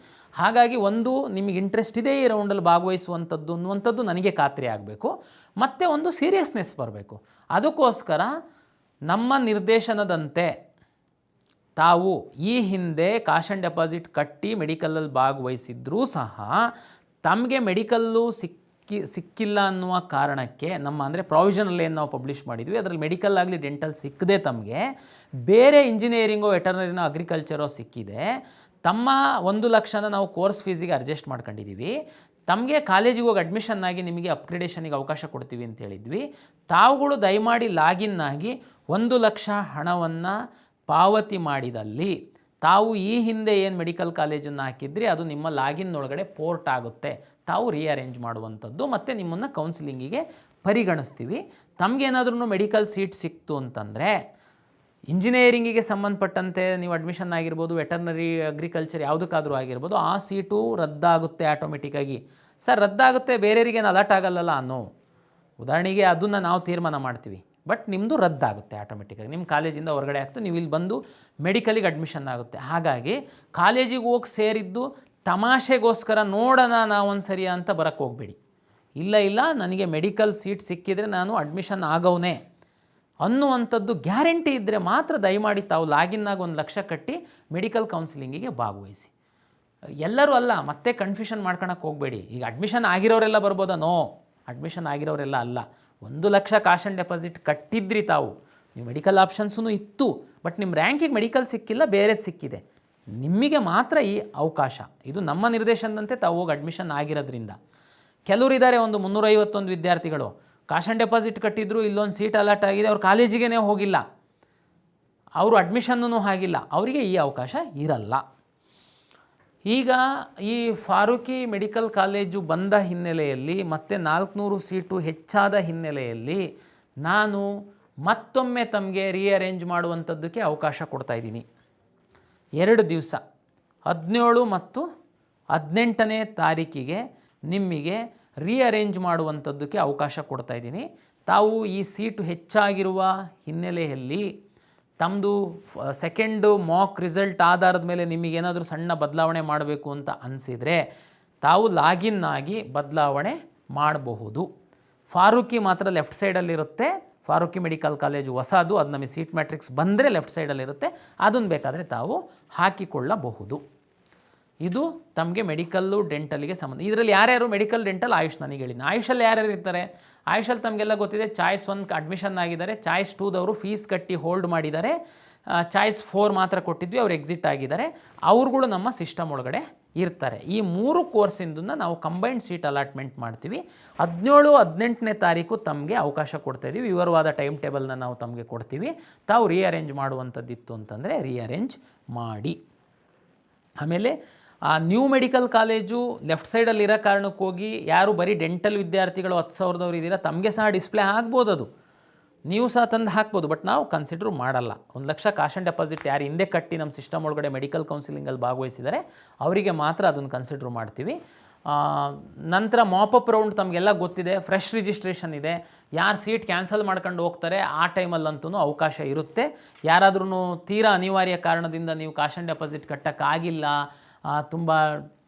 ಹಾಗಾಗಿ ಒಂದು ನಿಮಗೆ ಇಂಟ್ರೆಸ್ಟ್ ಇದೆ ಈ ರೌಂಡಲ್ಲಿ ಭಾಗವಹಿಸುವಂಥದ್ದು ಅನ್ನುವಂಥದ್ದು ನನಗೆ ಖಾತ್ರಿ ಆಗಬೇಕು. ಮತ್ತು ಒಂದು ಸೀರಿಯಸ್ನೆಸ್ ಬರಬೇಕು. ಅದಕ್ಕೋಸ್ಕರ ನಮ್ಮ ನಿರ್ದೇಶನದಂತೆ ತಾವು ಈ ಹಿಂದೆ ಕ್ಯಾಶ್ ಆ್ಯಂಡ್ ಡೆಪಾಸಿಟ್ ಕಟ್ಟಿ ಮೆಡಿಕಲಲ್ಲಿ ಭಾಗವಹಿಸಿದ್ರೂ ಸಹ ತಮಗೆ ಮೆಡಿಕಲ್ಲು ಸಿಕ್ಕಿಲ್ಲ ಅನ್ನುವ ಕಾರಣಕ್ಕೆ ಅಂದರೆ ಪ್ರಾವಿಷನಲ್ ಏನು ನಾವು ಪಬ್ಲಿಷ್ ಮಾಡಿದ್ವಿ ಅದರಲ್ಲಿ ಮೆಡಿಕಲ್ ಆಗಲಿ ಡೆಂಟಲ್ ಸಿಕ್ಕದೆ ತಮಗೆ ಬೇರೆ ಇಂಜಿನಿಯರಿಂಗೋ ವೆಟರ್ನರಿನೋ ಅಗ್ರಿಕಲ್ಚರೋ ಸಿಕ್ಕಿದೆ. ತಮ್ಮ 1,00,000 ನಾವು ಕೋರ್ಸ್ ಫೀಸಿಗೆ ಅಡ್ಜಸ್ಟ್ ಮಾಡ್ಕೊಂಡಿದ್ದೀವಿ, ತಮಗೆ ಕಾಲೇಜಿಗೆ ಹೋಗಿ ಅಡ್ಮಿಷನ್ ಆಗಿ ನಿಮಗೆ ಅಪ್ಗ್ರೇಡೇಷನಿಗೆ ಅವಕಾಶ ಕೊಡ್ತೀವಿ ಅಂತ ಹೇಳಿದ್ವಿ. ತಾವುಗಳು ದಯಮಾಡಿ ಲಾಗಿನ್ ಆಗಿ 1,00,000 ಹಣವನ್ನು ಪಾವತಿ ಮಾಡಿದಲ್ಲಿ ತಾವು ಈ ಹಿಂದೆ ಏನು ಮೆಡಿಕಲ್ ಕಾಲೇಜನ್ನು ಹಾಕಿದ್ರಿ ಅದು ನಿಮ್ಮ ಲಾಗಿನ್ ಒಳಗಡೆ ಪೋರ್ಟ್ ಆಗುತ್ತೆ. ತಾವು ರೀಅರೇಂಜ್ ಮಾಡುವಂಥದ್ದು ಮತ್ತು ನಿಮ್ಮನ್ನು ಕೌನ್ಸಿಲಿಂಗಿಗೆ ಪರಿಗಣಿಸ್ತೀವಿ. ತಮಗೇನಾದ್ರೂ ಮೆಡಿಕಲ್ ಸೀಟ್ ಸಿಕ್ತು ಅಂತಂದರೆ ಇಂಜಿನಿಯರಿಂಗಿಗೆ ಸಂಬಂಧಪಟ್ಟಂತೆ ನೀವು ಅಡ್ಮಿಷನ್ ಆಗಿರ್ಬೋದು, ವೆಟರ್ನರಿ, ಅಗ್ರಿಕಲ್ಚರ್ ಯಾವುದಕ್ಕಾದರೂ ಆಗಿರ್ಬೋದು, ಆ ಸೀಟು ರದ್ದಾಗುತ್ತೆ ಆಟೋಮೆಟಿಕ್ಕಾಗಿ. ಸರ್ ರದ್ದಾಗುತ್ತೆ, ಬೇರೆಯವರಿಗೇನು ಅಲರ್ಟ್ ಆಗಲ್ಲಲ್ಲ ಅನ್ನೋ ಉದಾಹರಣೆಗೆ ಅದನ್ನು ನಾವು ತೀರ್ಮಾನ ಮಾಡ್ತೀವಿ. ಬಟ್ ನಿಮ್ಮದು ರದ್ದಾಗುತ್ತೆ ಆಟೋಮೆಟಿಕ್ಕಾಗಿ, ನಿಮ್ಮ ಕಾಲೇಜಿಂದ ಹೊರಗಡೆ ಆಗ್ತದೆ, ನೀವು ಇಲ್ಲಿ ಬಂದು ಮೆಡಿಕಲಿಗೆ ಅಡ್ಮಿಷನ್ ಆಗುತ್ತೆ. ಹಾಗಾಗಿ ಕಾಲೇಜಿಗೆ ಹೋಗಿ ಸೇರಿದ್ದು ತಮಾಷೆಗೋಸ್ಕರ ನೋಡೋಣ ನಾವೊಂದು ಸರಿ ಅಂತ ಬರೋಕ್ಕೆ ಹೋಗಬೇಡಿ. ಇಲ್ಲ ನನಗೆ ಮೆಡಿಕಲ್ ಸೀಟ್ ಸಿಕ್ಕಿದರೆ ನಾನು ಅಡ್ಮಿಷನ್ ಆಗೋವನೇ ಅನ್ನುವಂಥದ್ದು ಗ್ಯಾರಂಟಿ ಇದ್ದರೆ ಮಾತ್ರ ದಯಮಾಡಿ ತಾವು ಲಾಗಿನ್ನಾಗಿ 1,00,000 ಕಟ್ಟಿ ಮೆಡಿಕಲ್ ಕೌನ್ಸಿಲಿಂಗಿಗೆ ಭಾಗವಹಿಸಿ. ಎಲ್ಲರೂ ಅಲ್ಲ, ಮತ್ತೆ ಕನ್ಫ್ಯೂಷನ್ ಮಾಡ್ಕೊಳಕ್ಕೆ ಹೋಗಬೇಡಿ. ಈಗ ಅಡ್ಮಿಷನ್ ಆಗಿರೋರೆಲ್ಲ ಬರ್ಬೋದಾ? ನೋ, ಅಡ್ಮಿಷನ್ ಆಗಿರೋರೆಲ್ಲ ಅಲ್ಲ. 1,00,000 ಕ್ಯಾಶ್ ಆ್ಯಂಡ್ ಡೆಪಾಸಿಟ್ ಕಟ್ಟಿದ್ರಿ ತಾವು, ನೀವು ಮೆಡಿಕಲ್ ಆಪ್ಷನ್ಸೂ ಇತ್ತು, ಬಟ್ ನಿಮ್ಮ ರ್ಯಾಂಕಿಗೆ ಮೆಡಿಕಲ್ ಸಿಕ್ಕಿಲ್ಲ, ಬೇರೆದು ಸಿಕ್ಕಿದೆ, ನಿಮಗೆ ಮಾತ್ರ ಈ ಅವಕಾಶ. ಇದು ನಮ್ಮ ನಿರ್ದೇಶನದಂತೆ ತಾವು ಹೋಗಿ ಅಡ್ಮಿಷನ್ ಆಗಿರೋದ್ರಿಂದ. ಕೆಲವರಿದ್ದಾರೆ, ಒಂದು 351 ವಿದ್ಯಾರ್ಥಿಗಳು ಕ್ಯಾಶ್ ಆ್ಯಂಡ್ ಡೆಪಾಸಿಟ್ ಕಟ್ಟಿದ್ರು, ಇಲ್ಲೊಂದು ಸೀಟ್ ಅಲಾಟ್ ಆಗಿದೆ, ಅವ್ರು ಕಾಲೇಜಿಗೇ ಹೋಗಿಲ್ಲ, ಅವರು ಅಡ್ಮಿಷನ್ನೂ ಆಗಿಲ್ಲ, ಅವರಿಗೆ ಈ ಅವಕಾಶ ಇರಲ್ಲ. ಈಗ ಈ ಫಾರೂಕಿ ಮೆಡಿಕಲ್ ಕಾಲೇಜು ಬಂದ ಹಿನ್ನೆಲೆಯಲ್ಲಿ ಮತ್ತು 400 ಸೀಟು ಹೆಚ್ಚಾದ ಹಿನ್ನೆಲೆಯಲ್ಲಿ ನಾನು ಮತ್ತೊಮ್ಮೆ ತಮಗೆ ರೀಅರೇಂಜ್ ಮಾಡುವಂಥದ್ದಕ್ಕೆ ಅವಕಾಶ ಕೊಡ್ತಾಯಿದ್ದೀನಿ. 2 ದಿವಸ 17 ಮತ್ತು 18ನೇ ತಾರೀಕಿಗೆ ನಿಮಗೆ ರೀಅರೇಂಜ್ ಮಾಡುವಂಥದ್ದಕ್ಕೆ ಅವಕಾಶ ಕೊಡ್ತಾಯಿದ್ದೀನಿ. ತಾವು ಈ ಸೀಟು ಹೆಚ್ಚಾಗಿರುವ ಹಿನ್ನೆಲೆಯಲ್ಲಿ ತಮ್ಮದು ಸೆಕೆಂಡು ಮಾಕ್ ರಿಸಲ್ಟ್ ಆಧಾರದ ಮೇಲೆ ನಿಮಗೇನಾದರೂ ಸಣ್ಣ ಬದಲಾವಣೆ ಮಾಡಬೇಕು ಅಂತ ಅನಿಸಿದರೆ ತಾವು ಲಾಗಿನ್ ಆಗಿ ಬದಲಾವಣೆ ಮಾಡಬಹುದು. ಫಾರೂಕಿ ಮಾತ್ರ ಲೆಫ್ಟ್ ಸೈಡಲ್ಲಿರುತ್ತೆ. ಫಾರೂಕಿ ಮೆಡಿಕಲ್ ಕಾಲೇಜು ಹೊಸದು, ಅದು ನಮಗೆ ಸೀಟ್ ಮ್ಯಾಟ್ರಿಕ್ಸ್ ಬಂದರೆ ಲೆಫ್ಟ್ ಸೈಡಲ್ಲಿರುತ್ತೆ, ಅದನ್ನು ಬೇಕಾದರೆ ತಾವು ಹಾಕಿಕೊಳ್ಳಬಹುದು. ಇದು ತಮಗೆ ಮೆಡಿಕಲ್ಲು ಡೆಂಟಲ್ಗೆ ಸಂಬಂಧ. ಇದರಲ್ಲಿ ಯಾರ್ಯಾರು ಮೆಡಿಕಲ್ ಡೆಂಟಲ್ ಆಯುಷ್ ನನಗೆ ಹೇಳಿದ್ದೀನಿ. ಆಯುಷಲ್ಲಿ ಯಾರ್ಯಾರು ಇರ್ತಾರೆ? ಆಯುಷಲ್ಲಿ ತಮಗೆಲ್ಲ ಗೊತ್ತಿದೆ, ಚಾಯ್ಸ್ 1 ಅಡ್ಮಿಷನ್ ಆಗಿದ್ದಾರೆ, ಚಾಯ್ಸ್ 2ದವರು ಫೀಸ್ ಕಟ್ಟಿ ಹೋಲ್ಡ್ ಮಾಡಿದ್ದಾರೆ, ಚಾಯ್ಸ್ 4 ಮಾತ್ರ ಕೊಟ್ಟಿದ್ವಿ, ಅವ್ರು ಎಕ್ಸಿಟ್ ಆಗಿದ್ದಾರೆ, ಅವ್ರುಗಳು ನಮ್ಮ ಸಿಸ್ಟಮ್ ಒಳಗಡೆ ಇರ್ತಾರೆ. ಈ 3 ಕೋರ್ಸಿಂದನ್ನು ನಾವು ಕಂಬೈನ್ಡ್ ಸೀಟ್ ಅಲಾಟ್ಮೆಂಟ್ ಮಾಡ್ತೀವಿ. 17, 18ನೇ ತಾರೀಕು ತಮಗೆ ಅವಕಾಶ ಕೊಡ್ತಾಯಿದ್ದೀವಿ. ವಿವರವಾದ ಟೈಮ್ ಟೇಬಲ್ನ ನಾವು ತಮಗೆ ಕೊಡ್ತೀವಿ. ತಾವು ರೀಅರೇಂಜ್ ಮಾಡುವಂಥದ್ದಿತ್ತು ಅಂತಂದರೆ ರೀಅರೇಂಜ್ ಮಾಡಿ. ಆಮೇಲೆ ನ್ಯೂ ಮೆಡಿಕಲ್ ಕಾಲೇಜು ಲೆಫ್ಟ್ ಸೈಡಲ್ಲಿರೋ ಕಾರಣಕ್ಕೆ ಹೋಗಿ ಯಾರು ಬರೀ ಡೆಂಟಲ್ ವಿದ್ಯಾರ್ಥಿಗಳು 10,000 ಇದ್ದೀರಾ, ತಮಗೆ ಸಹ ಡಿಸ್ಪ್ಲೇ ಆಗ್ಬೋದು, ಅದು ನೀವು ಸಹ ತಂದು ಹಾಕ್ಬೋದು, ಬಟ್ ನಾವು ಕನ್ಸಿಡ್ರ್ ಮಾಡಲ್ಲ. 1,00,000 ಕ್ಯಾಶ್ ಆ್ಯಂಡ್ ಡೆಪಾಸಿಟ್ ಯಾರು ಹಿಂದೆ ಕಟ್ಟಿ ನಮ್ಮ ಸಿಸ್ಟಮ್ ಒಳಗಡೆ ಮೆಡಿಕಲ್ ಕೌನ್ಸಿಲಿಂಗಲ್ಲಿ ಭಾಗವಹಿಸಿದರೆ ಅವರಿಗೆ ಮಾತ್ರ ಅದನ್ನು ಕನ್ಸಿಡ್ರ್ ಮಾಡ್ತೀವಿ. ನಂತರ ಮಾಪಪ್ ರೌಂಡ್ ತಮಗೆಲ್ಲ ಗೊತ್ತಿದೆ, ಫ್ರೆಶ್ ರಿಜಿಸ್ಟ್ರೇಷನ್ ಇದೆ. ಯಾರು ಸೀಟ್ ಕ್ಯಾನ್ಸಲ್ ಮಾಡ್ಕೊಂಡು ಹೋಗ್ತಾರೆ ಆ ಟೈಮಲ್ಲಂತೂ ಅವಕಾಶ ಇರುತ್ತೆ. ಯಾರಾದ್ರೂ ತೀರಾ ಅನಿವಾರ್ಯ ಕಾರಣದಿಂದ ನೀವು ಕ್ಯಾಶ್ ಆ್ಯಂಡ್ ಡೆಪಾಸಿಟ್ ಕಟ್ಟೋಕ್ಕಾಗಿಲ್ಲ, ತುಂಬ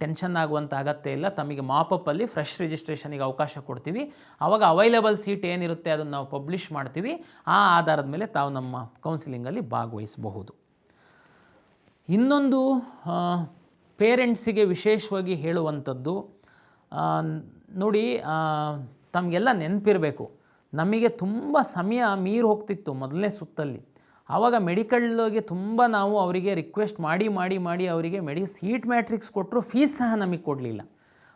ಟೆನ್ಷನ್ ಆಗುವಂಥ ಅಗತ್ಯ ಇಲ್ಲ, ತಮಗೆ ಮಾಪಪ್ಪಲ್ಲಿ ಫ್ರೆಶ್ ರಿಜಿಸ್ಟ್ರೇಷನಿಗೆ ಅವಕಾಶ ಕೊಡ್ತೀವಿ. ಆವಾಗ ಅವೈಲೇಬಲ್ ಸೀಟ್ ಏನಿರುತ್ತೆ ಅದನ್ನು ನಾವು ಪಬ್ಲಿಷ್ ಮಾಡ್ತೀವಿ. ಆ ಆಧಾರದ ಮೇಲೆ ತಾವು ನಮ್ಮ ಕೌನ್ಸಿಲಿಂಗಲ್ಲಿ ಭಾಗವಹಿಸಬಹುದು. ಇನ್ನೊಂದು ಪೇರೆಂಟ್ಸಿಗೆ ವಿಶೇಷವಾಗಿ ಹೇಳುವಂಥದ್ದು, ನೋಡಿ, ತಮಗೆಲ್ಲ ನೆನಪಿರಬೇಕು, ನಮಗೆ ತುಂಬ ಸಮಯ ಮೀರಿ ಹೋಗ್ತಿತ್ತು ಮೊದಲನೇ ಸುತ್ತಲ್ಲಿ. ಆವಾಗ ಮೆಡಿಕಲ್ಗೆ ತುಂಬ ನಾವು ಅವರಿಗೆ ರಿಕ್ವೆಸ್ಟ್ ಮಾಡಿ ಅವರಿಗೆ ಸೀಟ್ ಮ್ಯಾಟ್ರಿಕ್ಸ್ ಕೊಟ್ಟರು, ಫೀಸ್ ಸಹ ನಮಗೆ ಕೊಡಲಿಲ್ಲ.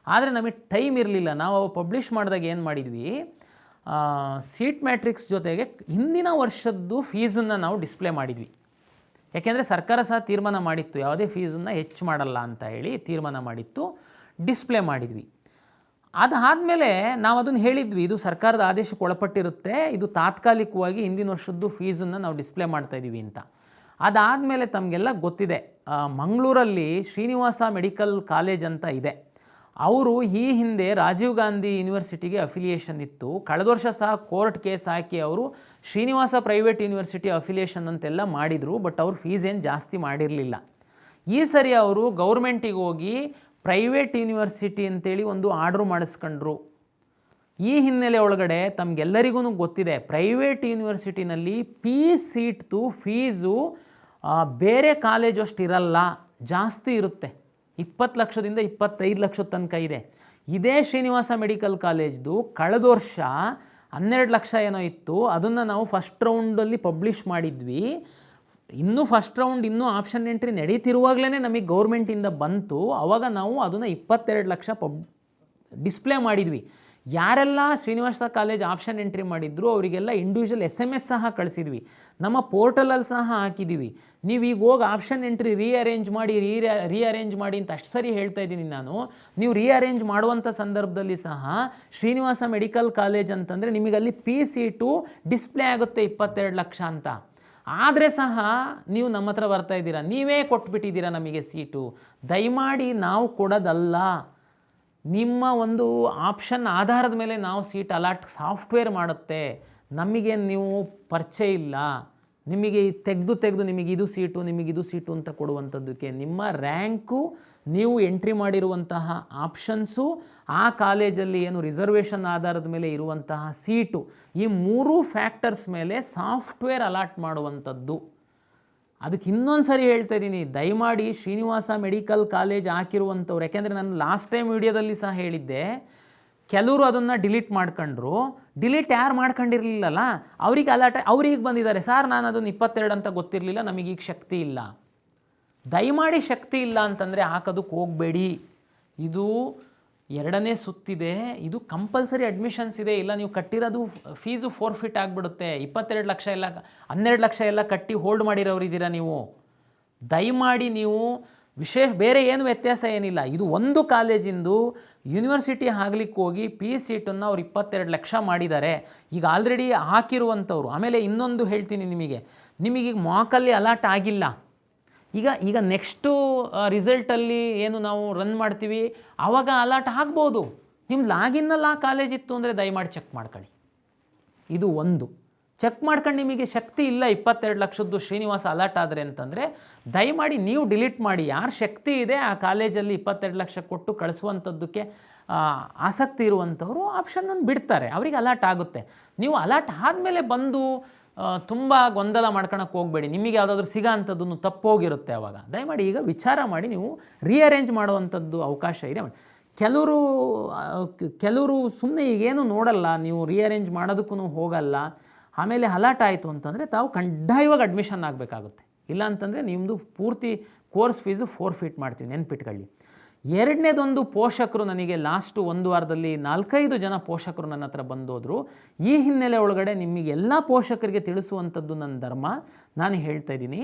ಆದರೆ ನಮಗೆ ಟೈಮ್ ಇರಲಿಲ್ಲ. ನಾವು ಪಬ್ಲಿಷ್ ಮಾಡಿದಾಗ ಏನು ಮಾಡಿದ್ವಿ, ಸೀಟ್ ಮ್ಯಾಟ್ರಿಕ್ಸ್ ಜೊತೆಗೆ ಹಿಂದಿನ ವರ್ಷದ್ದು ಫೀಸನ್ನು ನಾವು ಡಿಸ್ಪ್ಲೇ ಮಾಡಿದ್ವಿ. ಯಾಕೆಂದರೆ ಸರ್ಕಾರ ಸಹ ತೀರ್ಮಾನ ಮಾಡಿತ್ತು ಯಾವುದೇ ಫೀಸನ್ನು ಹೆಚ್ಚು ಮಾಡಲ್ಲ ಅಂತ ಹೇಳಿ ತೀರ್ಮಾನ ಮಾಡಿತ್ತು, ಡಿಸ್ಪ್ಲೇ ಮಾಡಿದ್ವಿ. ಅದಾದಮೇಲೆ ನಾವು ಅದನ್ನು ಹೇಳಿದ್ವಿ, ಇದು ಸರ್ಕಾರದ ಆದೇಶಕ್ಕೆ ಒಳಪಟ್ಟಿರುತ್ತೆ, ಇದು ತಾತ್ಕಾಲಿಕವಾಗಿ ಹಿಂದಿನ ವರ್ಷದ್ದು ಫೀಸನ್ನು ನಾವು ಡಿಸ್ಪ್ಲೇ ಮಾಡ್ತಾಯಿದ್ದೀವಿ ಅಂತ. ಅದಾದಮೇಲೆ ತಮಗೆಲ್ಲ ಗೊತ್ತಿದೆ, ಮಂಗಳೂರಲ್ಲಿ ಶ್ರೀನಿವಾಸ ಮೆಡಿಕಲ್ ಕಾಲೇಜ್ ಅಂತ ಇದೆ. ಅವರು ಈ ಹಿಂದೆ ರಾಜೀವ್ ಗಾಂಧಿ ಯೂನಿವರ್ಸಿಟಿಗೆ ಅಫಿಲಿಯೇಷನ್ ಇತ್ತು. ಕಳೆದ ವರ್ಷ ಸಹ ಕೋರ್ಟ್ ಕೇಸ್ ಹಾಕಿ ಅವರು ಶ್ರೀನಿವಾಸ ಪ್ರೈವೇಟ್ ಯೂನಿವರ್ಸಿಟಿ ಅಫಿಲಿಯೇಷನ್ ಅಂತೆಲ್ಲ ಮಾಡಿದರು. ಬಟ್ ಅವ್ರು ಫೀಸ್ ಏನು ಜಾಸ್ತಿ ಮಾಡಿರಲಿಲ್ಲ. ಈ ಸರಿ ಅವರು ಗೌರ್ಮೆಂಟಿಗೆ ಹೋಗಿ ಪ್ರೈವೇಟ್ ಯೂನಿವರ್ಸಿಟಿ ಅಂತೇಳಿ ಒಂದು ಆರ್ಡ್ರು ಮಾಡಿಸ್ಕೊಂಡ್ರು. ಈ ಹಿನ್ನೆಲೆ ಒಳಗಡೆ ತಮಗೆಲ್ಲರಿಗೂ ಗೊತ್ತಿದೆ, ಪ್ರೈವೇಟ್ ಯೂನಿವರ್ಸಿಟಿನಲ್ಲಿ ಸೀಟ್ದು ಫೀಸು ಬೇರೆ ಕಾಲೇಜು ಅಷ್ಟು ಇರಲ್ಲ, ಜಾಸ್ತಿ ಇರುತ್ತೆ. 20 ಲಕ್ಷದಿಂದ 25 ಲಕ್ಷದ ತನಕ ಇದೆ. ಇದೇ ಶ್ರೀನಿವಾಸ ಮೆಡಿಕಲ್ ಕಾಲೇಜ್ದು ಕಳೆದ ವರ್ಷ 12 ಲಕ್ಷ ಏನೋ ಇತ್ತು. ಅದನ್ನು ನಾವು ಫಸ್ಟ್ ರೌಂಡಲ್ಲಿ ಪಬ್ಲಿಷ್ ಮಾಡಿದ್ವಿ. ಇನ್ನೂ ಫಸ್ಟ್ ರೌಂಡ್ ಇನ್ನೂ ಆಪ್ಷನ್ ಎಂಟ್ರಿ ನಡೀತಿರುವಾಗಲೇ ನಮಗೆ ಗೌರ್ಮೆಂಟಿಂದ ಬಂತು. ಆವಾಗ ನಾವು ಅದನ್ನು 22 ಲಕ್ಷ ಡಿಸ್ಪ್ಲೇ ಮಾಡಿದ್ವಿ. ಯಾರೆಲ್ಲ ಶ್ರೀನಿವಾಸ ಕಾಲೇಜ್ ಆಪ್ಷನ್ ಎಂಟ್ರಿ ಮಾಡಿದ್ರು ಅವರಿಗೆಲ್ಲ ಇಂಡಿವಿಜುವಲ್ SMS ಸಹ ಕಳಿಸಿದ್ವಿ, ನಮ್ಮ ಪೋರ್ಟಲಲ್ಲಿ ಸಹ ಹಾಕಿದ್ದೀವಿ. ನೀವು ಈಗ ಹೋಗಿ ಆಪ್ಷನ್ ಎಂಟ್ರಿ ರೀಅರೇಂಜ್ ಮಾಡಿ ಅಂತ ಅಷ್ಟು ಸರಿ ಹೇಳ್ತಾ ಇದ್ದೀನಿ ನಾನು. ನೀವು ರೀಅರೇಂಜ್ ಮಾಡುವಂಥ ಸಂದರ್ಭದಲ್ಲಿ ಸಹ ಶ್ರೀನಿವಾಸ ಮೆಡಿಕಲ್ ಕಾಲೇಜ್ ಅಂತಂದರೆ ನಿಮಗಲ್ಲಿ ಸೀಟು ಡಿಸ್ಪ್ಲೇ ಆಗುತ್ತೆ 22 ಲಕ್ಷ ಅಂತ. ಆದರೆ ಸಹ ನೀವು ನಮ್ಮ ಹತ್ರ ಬರ್ತಾ ಇದ್ದೀರಾ, ನೀವೇ ಕೊಟ್ಬಿಟ್ಟಿದ್ದೀರಾ ನಮಗೆ ಸೀಟು. ದಯಮಾಡಿ ನಾವು ಕೊಡೋದಲ್ಲ, ನಿಮ್ಮ ಒಂದು ಆಪ್ಷನ್ ಆಧಾರದ ಮೇಲೆ ನಾವು ಸೀಟ್ ಅಲಾಟ್ ಸಾಫ್ಟ್ವೇರ್ ಮಾಡುತ್ತೆ. ನಮಗೇನು ನೀವು ಪರಿಚಯ ಇಲ್ಲ, ನಿಮಗೆ ತೆಗೆದು ನಿಮಗಿದು ಸೀಟು ಅಂತ ಕೊಡುವಂಥದ್ದಕ್ಕೆ ನಿಮ್ಮ ರ್ಯಾಂಕು, ನೀವು ಎಂಟ್ರಿ ಮಾಡಿರುವಂತಹ ಆಪ್ಷನ್ಸು, ಆ ಕಾಲೇಜಲ್ಲಿ ಏನು ರಿಸರ್ವೇಷನ್ ಆಧಾರದ ಮೇಲೆ ಇರುವಂತಹ ಸೀಟು, ಈ 3 ಫ್ಯಾಕ್ಟರ್ಸ್ ಮೇಲೆ ಸಾಫ್ಟ್ವೇರ್ ಅಲಾಟ್ ಮಾಡುವಂಥದ್ದು. ಅದಕ್ಕೆ ಇನ್ನೊಂದು ಸರಿ ಹೇಳ್ತಾ ಇದ್ದೀನಿ, ದಯಮಾಡಿ ಶ್ರೀನಿವಾಸ ಮೆಡಿಕಲ್ ಕಾಲೇಜ್ ಹಾಕಿರುವಂಥವ್ರು, ಯಾಕೆಂದರೆ ನಾನು ಲಾಸ್ಟ್ ಟೈಮ್ ವಿಡಿಯೋದಲ್ಲಿ ಸಹ ಹೇಳಿದ್ದೆ, ಕೆಲವರು ಅದನ್ನು ಡಿಲೀಟ್ ಮಾಡ್ಕೊಂಡ್ರು. ಡಿಲೀಟ್ ಯಾರು ಮಾಡ್ಕೊಂಡಿರಲಿಲ್ಲಲ್ಲ ಅವ್ರಿಗೆ ಅವ್ರಿಗೆ ಬಂದಿದ್ದಾರೆ, ಸರ್ ನಾನು ಅದನ್ನು 22 ಅಂತ ಗೊತ್ತಿರಲಿಲ್ಲ, ನಮಗೀಗ ಶಕ್ತಿ ಇಲ್ಲ. ದಯಮಾಡಿ ಶಕ್ತಿ ಇಲ್ಲ ಅಂತಂದರೆ ಹಾಕೋದಕ್ಕೆ ಹೋಗಬೇಡಿ. ಇದು 2ನೇ ಸುತ್ತಿದೆ, ಇದು ಕಂಪಲ್ಸರಿ ಅಡ್ಮಿಷನ್ಸ್ ಇದೆ. ಇಲ್ಲ ನೀವು ಕಟ್ಟಿರೋದು ಫೀಸು ಫೋರ್ಫಿಟ್ ಆಗಿಬಿಡುತ್ತೆ. 22 ಲಕ್ಷ ಎಲ್ಲ 12 ಲಕ್ಷ ಎಲ್ಲ ಕಟ್ಟಿ ಹೋಲ್ಡ್ ಮಾಡಿರೋರಿದ್ದೀರಾ ನೀವು. ದಯಮಾಡಿ ನೀವು ಬೇರೆ ಏನು ವ್ಯತ್ಯಾಸ ಏನಿಲ್ಲ. ಇದು ಒಂದು ಕಾಲೇಜಿಂದು ಯೂನಿವರ್ಸಿಟಿ ಆಗ್ಲಿಕ್ಕೆ ಹೋಗಿ ಸೀಟನ್ನು ಅವ್ರು 22 ಲಕ್ಷ ಮಾಡಿದ್ದಾರೆ. ಈಗ ಆಲ್ರೆಡಿ ಹಾಕಿರುವಂಥವ್ರು. ಆಮೇಲೆ ಇನ್ನೊಂದು ಹೇಳ್ತೀನಿ ನಿಮಗೀಗ ಮಾಕಲ್ಲಿ ಅಲಾಟ್ ಆಗಿಲ್ಲ. ಈಗ ನೆಕ್ಸ್ಟು ರಿಸಲ್ಟಲ್ಲಿ ಏನು ನಾವು ರನ್ ಮಾಡ್ತೀವಿ ಆವಾಗ ಅಲಾಟ್ ಆಗ್ಬೋದು. ನಿಮ್ಮ ಲಾಗಿನ್ನಲ್ಲಿ ಆ ಕಾಲೇಜ್ ಇತ್ತು ಅಂದರೆ ದಯಮಾಡಿ ಚೆಕ್ ಮಾಡ್ಕೊಳ್ಳಿ. ಇದು ಒಂದು ಚೆಕ್ ಮಾಡ್ಕೊಂಡು ನಿಮಗೆ ಶಕ್ತಿ ಇಲ್ಲ 22 ಲಕ್ಷದ್ದು ಶ್ರೀನಿವಾಸ ಅಲಾಟ್ ಆದರೆ ಅಂತಂದರೆ ದಯಮಾಡಿ ನೀವು ಡಿಲೀಟ್ ಮಾಡಿ. ಯಾರು ಶಕ್ತಿ ಇದೆ ಆ ಕಾಲೇಜಲ್ಲಿ 22 ಲಕ್ಷ ಕೊಟ್ಟು ಕಳಿಸುವಂಥದ್ದಕ್ಕೆ ಆಸಕ್ತಿ ಇರುವಂಥವರು ಆಪ್ಷನನ್ನು ಬಿಡ್ತಾರೆ, ಅವರಿಗೆ ಅಲಾಟ್ ಆಗುತ್ತೆ. ನೀವು ಅಲಾಟ್ ಆದಮೇಲೆ ಬಂದು ತುಂಬ ಗೊಂದಲ ಮಾಡ್ಕೊಳಕ್ಕೆ ಹೋಗಬೇಡಿ. ನಿಮಗೆ ಯಾವುದಾದ್ರೂ ಸಿಗೋ ಅಂಥದ್ದನ್ನು ತಪ್ಪೋಗಿರುತ್ತೆ. ಆವಾಗ ದಯಮಾಡಿ ಈಗ ವಿಚಾರ ಮಾಡಿ ನೀವು ರೀಅರೇಂಜ್ ಮಾಡುವಂಥದ್ದು ಅವಕಾಶ ಇದೆ. ಕೆಲವರು ಸುಮ್ಮನೆ ಈಗೇನು ನೋಡಲ್ಲ, ನೀವು ರೀಅರೇಂಜ್ ಮಾಡೋದಕ್ಕೂ ಹೋಗಲ್ಲ. ಆಮೇಲೆ ಅಲಾಟ್ ಆಯಿತು ಅಂತಂದರೆ ತಾವು ಕಡ್ಡಾಯವಾಗಿ ಅಡ್ಮಿಷನ್ ಆಗಬೇಕಾಗುತ್ತೆ. ಇಲ್ಲ ಅಂತಂದರೆ ನಿಮ್ಮದು ಪೂರ್ತಿ ಕೋರ್ಸ್ ಫೀಸು ಫೋರ್ಫಿಟ್ ಮಾಡ್ತೀವಿ, ನೆನ್ಪಿಟ್ಕೊಳ್ಳಿ. ಎರಡನೇದೊಂದು ಪೋಷಕರು ನನಗೆ ಲಾಸ್ಟು 1 ವಾರದಲ್ಲಿ 4-5 ಜನ ಪೋಷಕರು ನನ್ನ ಹತ್ರ ಬಂದೋದ್ರು. ಈ ಹಿನ್ನೆಲೆ ಒಳಗಡೆ ನಿಮಗೆಲ್ಲ ಪೋಷಕರಿಗೆ ತಿಳಿಸುವಂಥದ್ದು ನನ್ನ ಧರ್ಮ. ನಾನು ಹೇಳ್ತಾ ಇದ್ದೀನಿ,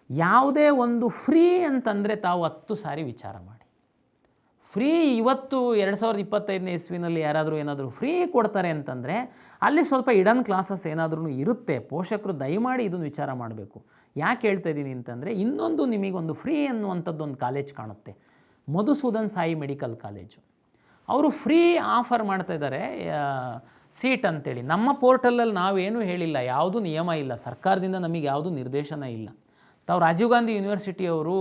ಯಾವುದೇ ಒಂದು ಫ್ರೀ ಅಂತಂದರೆ ತಾವು 10 ಸಾರಿ ವಿಚಾರ ಮಾಡಿ. ಫ್ರೀ ಇವತ್ತು 2025ನೇ ಇಸ್ವಿನಲ್ಲಿ ಯಾರಾದರೂ ಏನಾದರೂ ಫ್ರೀ ಕೊಡ್ತಾರೆ ಅಂತಂದರೆ ಅಲ್ಲಿ ಸ್ವಲ್ಪ ಇಡನ್ ಕ್ಲಾಸಸ್ ಏನಾದ್ರೂ ಇರುತ್ತೆ. ಪೋಷಕರು ದಯಮಾಡಿ ಇದನ್ನು ವಿಚಾರ ಮಾಡಬೇಕು. ಯಾಕೆ ಹೇಳ್ತಾ ಇದ್ದೀನಿ ಅಂತಂದರೆ, ಇನ್ನೊಂದು ನಿಮಗೊಂದು ಫ್ರೀ ಅನ್ನುವಂಥದ್ದು ಒಂದು ಕಾಲೇಜ್ ಕಾಣುತ್ತೆ, ಮಧುಸೂದನ್ ಸಾಯಿ ಮೆಡಿಕಲ್ ಕಾಲೇಜು. ಅವರು ಫ್ರೀ ಆಫರ್ ಮಾಡ್ತಾಯಿದ್ದಾರೆ ಸೀಟ್ ಅಂತೇಳಿ. ನಮ್ಮ ಪೋರ್ಟಲಲ್ಲಿ ನಾವೇನೂ ಹೇಳಿಲ್ಲ, ಯಾವುದೂ ನಿಯಮ ಇಲ್ಲ, ಸರ್ಕಾರದಿಂದ ನಮಗೆ ಯಾವುದೂ ನಿರ್ದೇಶನ ಇಲ್ಲ. ತಾವು ರಾಜೀವ್ ಗಾಂಧಿ ಯೂನಿವರ್ಸಿಟಿಯವರು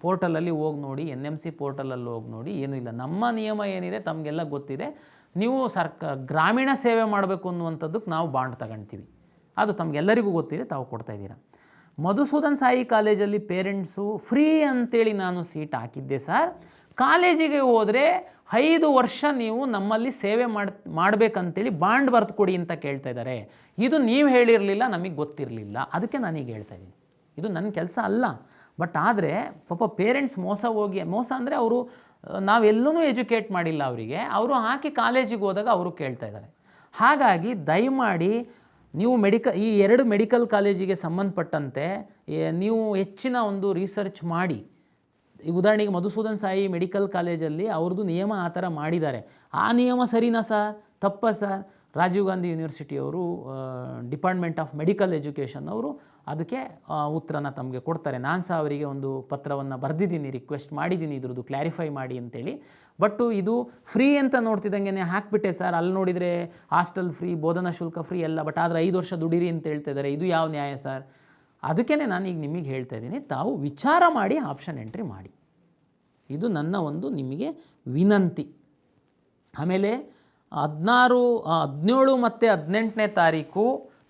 ಪೋರ್ಟಲಲ್ಲಿ ಹೋಗಿ ನೋಡಿ, NMC ಪೋರ್ಟಲಲ್ಲಿ ಹೋಗಿ ನೋಡಿ, ಏನೂ ಇಲ್ಲ. ನಮ್ಮ ನಿಯಮ ಏನಿದೆ ತಮಗೆಲ್ಲ ಗೊತ್ತಿದೆ. ನೀವು ಗ್ರಾಮೀಣ ಸೇವೆ ಮಾಡಬೇಕು ಅನ್ನುವಂಥದ್ದಕ್ಕೆ ನಾವು ಬಾಂಡ್ ತಗೊಳ್ತೀವಿ, ಅದು ತಮಗೆಲ್ಲರಿಗೂ ಗೊತ್ತಿದೆ, ತಾವು ಕೊಡ್ತಾಯಿದ್ದೀರಾ. ಮಧುಸೂದನ್ ಸಾಯಿ ಕಾಲೇಜಲ್ಲಿ ಪೇರೆಂಟ್ಸು ಫ್ರೀ ಅಂತೇಳಿ ನಾನು ಸೀಟ್ ಹಾಕಿದ್ದೆ ಸರ್, ಕಾಲೇಜಿಗೆ ಹೋದರೆ 5 ವರ್ಷ ನೀವು ನಮ್ಮಲ್ಲಿ ಸೇವೆ ಮಾಡಬೇಕಂತೇಳಿ ಬಾಂಡ್ ಬರೆದು ಕೊಡಿ ಅಂತ ಕೇಳ್ತಾ ಇದ್ದಾರೆ. ಇದು ನೀವು ಹೇಳಿರಲಿಲ್ಲ, ನಮಗೆ ಗೊತ್ತಿರಲಿಲ್ಲ, ಅದಕ್ಕೆ ನಾನೀಗ ಹೇಳ್ತಾ ಇದ್ದೀನಿ. ಇದು ನನ್ನ ಕೆಲಸ ಅಲ್ಲ. ಬಟ್ ಆದರೆ ಪಾಪ ಪೇರೆಂಟ್ಸ್ ಮೋಸ ಅಂದರೆ ಅವರು ನಾವೆಲ್ಲೂ ಎಜುಕೇಟ್ ಮಾಡಿಲ್ಲ ಅವರಿಗೆ, ಅವರು ಹಾಕಿ ಕಾಲೇಜಿಗೆ ಹೋದಾಗ ಅವರು ಕೇಳ್ತಾ ಇದ್ದಾರೆ. ಹಾಗಾಗಿ ದಯಮಾಡಿ ನೀವು ಈ 2 ಮೆಡಿಕಲ್ ಕಾಲೇಜಿಗೆ ಸಂಬಂಧಪಟ್ಟಂತೆ ನೀವು ಹೆಚ್ಚಿನ ಒಂದು ರಿಸರ್ಚ್ ಮಾಡಿ. ಈ ಉದಾಹರಣೆಗೆ ಮಧುಸೂದನ್ ಸಾಯಿ ಮೆಡಿಕಲ್ ಕಾಲೇಜಲ್ಲಿ ಅವ್ರದ್ದು ನಿಯಮ ಆ ಥರ ಮಾಡಿದ್ದಾರೆ. ಆ ನಿಯಮ ಸರಿನಾ ಸರ್, ತಪ್ಪ ಸರ್? ರಾಜೀವ್ ಗಾಂಧಿ ಯೂನಿವರ್ಸಿಟಿಯವರು ಡಿಪಾರ್ಟ್ಮೆಂಟ್ ಆಫ್ ಮೆಡಿಕಲ್ ಎಜುಕೇಷನ್ ಅವರು ಅದಕ್ಕೆ ಉತ್ತರನ ತಮಗೆ ಕೊಡ್ತಾರೆ. ನಾನು ಸಹ ಅವರಿಗೆ ಒಂದು ಪತ್ರವನ್ನು ಬರೆದಿದ್ದೀನಿ, ರಿಕ್ವೆಸ್ಟ್ ಮಾಡಿದ್ದೀನಿ ಇದ್ರದ್ದು ಕ್ಲಾರಿಫೈ ಮಾಡಿ ಅಂತೇಳಿ. ಬಟ್ ಇದು ಫ್ರೀ ಅಂತ ನೋಡ್ತಿದ್ದಂಗೆ ಹಾಕಿಬಿಟ್ಟೆ ಸರ್, ಅಲ್ಲಿ ನೋಡಿದರೆ ಹಾಸ್ಟೆಲ್ ಫ್ರೀ, ಬೋಧನಾ ಶುಲ್ಕ ಫ್ರೀ ಎಲ್ಲ, ಬಟ್ ಆದರೆ 5 ವರ್ಷ ದುಡೀರಿ ಅಂತ ಹೇಳ್ತಾ ಇದ್ದಾರೆ. ಇದು ಯಾವ ನ್ಯಾಯ ಸರ್? ಅದಕ್ಕೇ ನಾನು ಈಗ ನಿಮಗೆ ಹೇಳ್ತಾ ಇದ್ದೀನಿ, ತಾವು ವಿಚಾರ ಮಾಡಿ ಆಪ್ಷನ್ ಎಂಟ್ರಿ ಮಾಡಿ. ಇದು ನನ್ನ ಒಂದು ನಿಮಗೆ ವಿನಂತಿ. ಆಮೇಲೆ 17 ಮತ್ತು 18ನೇ ತಾರೀಕು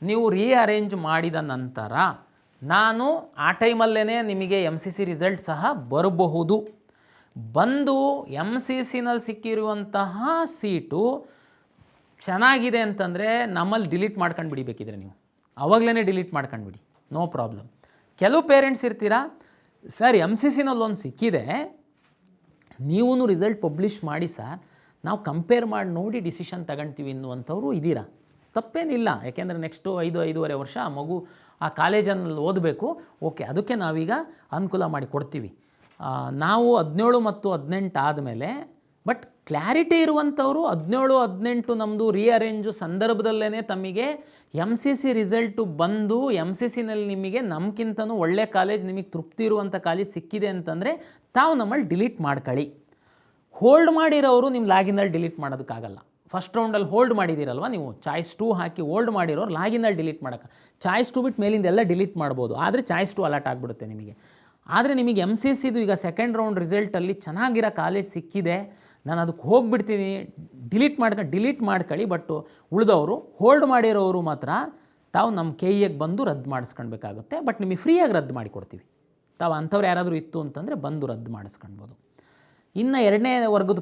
ನೀವು ರೀಅರೇಂಜ್ ಮಾಡಿದ ನಂತರ ನಾನು ಆ ಟೈಮಲ್ಲೇ ನಿಮಗೆ MCC ರಿಸಲ್ಟ್ ಸಹ ಬರಬಹುದು. ಬಂದು MCCನಲ್ಲಿ ಸಿಕ್ಕಿರುವಂತಹ ಸೀಟು ಚೆನ್ನಾಗಿದೆ ಅಂತಂದರೆ ನಮ್ಮಲ್ಲಿ ಡಿಲೀಟ್ ಮಾಡ್ಕೊಂಡು ಬಿಡಿಬೇಕಿದ್ರೆ ನೀವು ಆವಾಗಲೇ ಡಿಲೀಟ್ ಮಾಡ್ಕೊಂಡ್ಬಿಡಿ, ನೋ ಪ್ರಾಬ್ಲಮ್. ಕೆಲವು ಪೇರೆಂಟ್ಸ್ ಇರ್ತೀರಾ, ಸರ್ MCCನಲ್ಲಿ ಒಂದು ಸಿಕ್ಕಿದೆ, ನೀವು ರಿಸಲ್ಟ್ ಪಬ್ಲಿಷ್ ಮಾಡಿ ಸರ್, ನಾವು ಕಂಪೇರ್ ಮಾಡಿ ನೋಡಿ ಡಿಸಿಷನ್ ತಗೊಳ್ತೀವಿ ಅನ್ನುವಂಥವ್ರು ಇದ್ದೀರಾ. ತಪ್ಪೇನಿಲ್ಲ, ಯಾಕೆಂದರೆ ನೆಕ್ಸ್ಟು 5-5.5 ವರ್ಷ ಆ ಮಗು ಆ ಕಾಲೇಜಲ್ಲಿ ಓದಬೇಕು. ಓಕೆ, ಅದಕ್ಕೆ ನಾವೀಗ ಅನುಕೂಲ ಮಾಡಿ ಕೊಡ್ತೀವಿ. ನಾವು 17 ಮತ್ತು 18 ಆದಮೇಲೆ, ಬಟ್ ಕ್ಲಾರಿಟಿ ಇರುವಂಥವರು 17-18 ನಮ್ಮದು ರೀಅರೇಂಜು ಸಂದರ್ಭದಲ್ಲೇ ತಮಗೆ MCC ರಿಸಲ್ಟು ಬಂದು MCCನಲ್ಲಿ ನಿಮಗೆ ನಮ್ಗಿಂತನೂ ಒಳ್ಳೆ ಕಾಲೇಜ್, ನಿಮಗೆ ತೃಪ್ತಿ ಇರುವಂಥ ಕಾಲೇಜ್ ಸಿಕ್ಕಿದೆ ಅಂತಂದರೆ ತಾವು ನಮ್ಮಲ್ಲಿ ಡಿಲೀಟ್ ಮಾಡ್ಕೊಳ್ಳಿ. ಹೋಲ್ಡ್ ಮಾಡಿರೋರು ನಿಮ್ಮ ಲಾಗಿನಲ್ಲಿ ಡಿಲೀಟ್ ಮಾಡೋದಕ್ಕಾಗಲ್ಲ. ಫಸ್ಟ್ ರೌಂಡಲ್ಲಿ ಹೋಲ್ಡ್ ಮಾಡಿದ್ದೀರಲ್ವ ನೀವು, ಚಾಯ್ಸ್ 2 ಹಾಕಿ ಹೋಲ್ಡ್ ಮಾಡಿರೋರು ಲಾಗಿನಲ್ಲಿ ಡಿಲೀಟ್ ಮಾಡೋಕ್ಕೆ, ಚಾಯ್ಸ್ 2 ಬಿಟ್ಟು ಮೇಲಿಂದ ಎಲ್ಲ ಡಿಲೀಟ್ ಮಾಡ್ಬೋದು, ಆದರೆ ಚಾಯ್ಸ್ 2 ಅಲರ್ಟ್ ಆಗಿಬಿಡುತ್ತೆ ನಿಮಗೆ. ಆದರೆ ನಿಮಗೆ MCCದು ಈಗ ಸೆಕೆಂಡ್ ರೌಂಡ್ ರಿಸಲ್ಟಲ್ಲಿ ಚೆನ್ನಾಗಿರೋ ಕಾಲೇಜ್ ಸಿಕ್ಕಿದೆ, ನಾನು ಅದಕ್ಕೆ ಹೋಗಿಬಿಡ್ತೀನಿ, ಡಿಲೀಟ್ ಮಾಡ್ಕೊಳ್ಳಿ. ಬಟ್ ಉಳಿದವರು ಹೋಲ್ಡ್ ಮಾಡಿರೋರು ಮಾತ್ರ ತಾವು ನಮ್ಮ KEಗೆ ಬಂದು ರದ್ದು ಮಾಡಿಸ್ಕೊಳ್ಬೇಕಾಗುತ್ತೆ. ಬಟ್ ನಿಮಗೆ ಫ್ರೀಯಾಗಿ ರದ್ದು ಮಾಡಿಕೊಡ್ತೀವಿ. ತಾವು ಅಂಥವ್ರು ಯಾರಾದರೂ ಇತ್ತು ಅಂತಂದರೆ ಬಂದು ರದ್ದು ಮಾಡಿಸ್ಕೊಳ್ಬೋದು. ಇನ್ನು 2ನೇ ವರ್ಗದ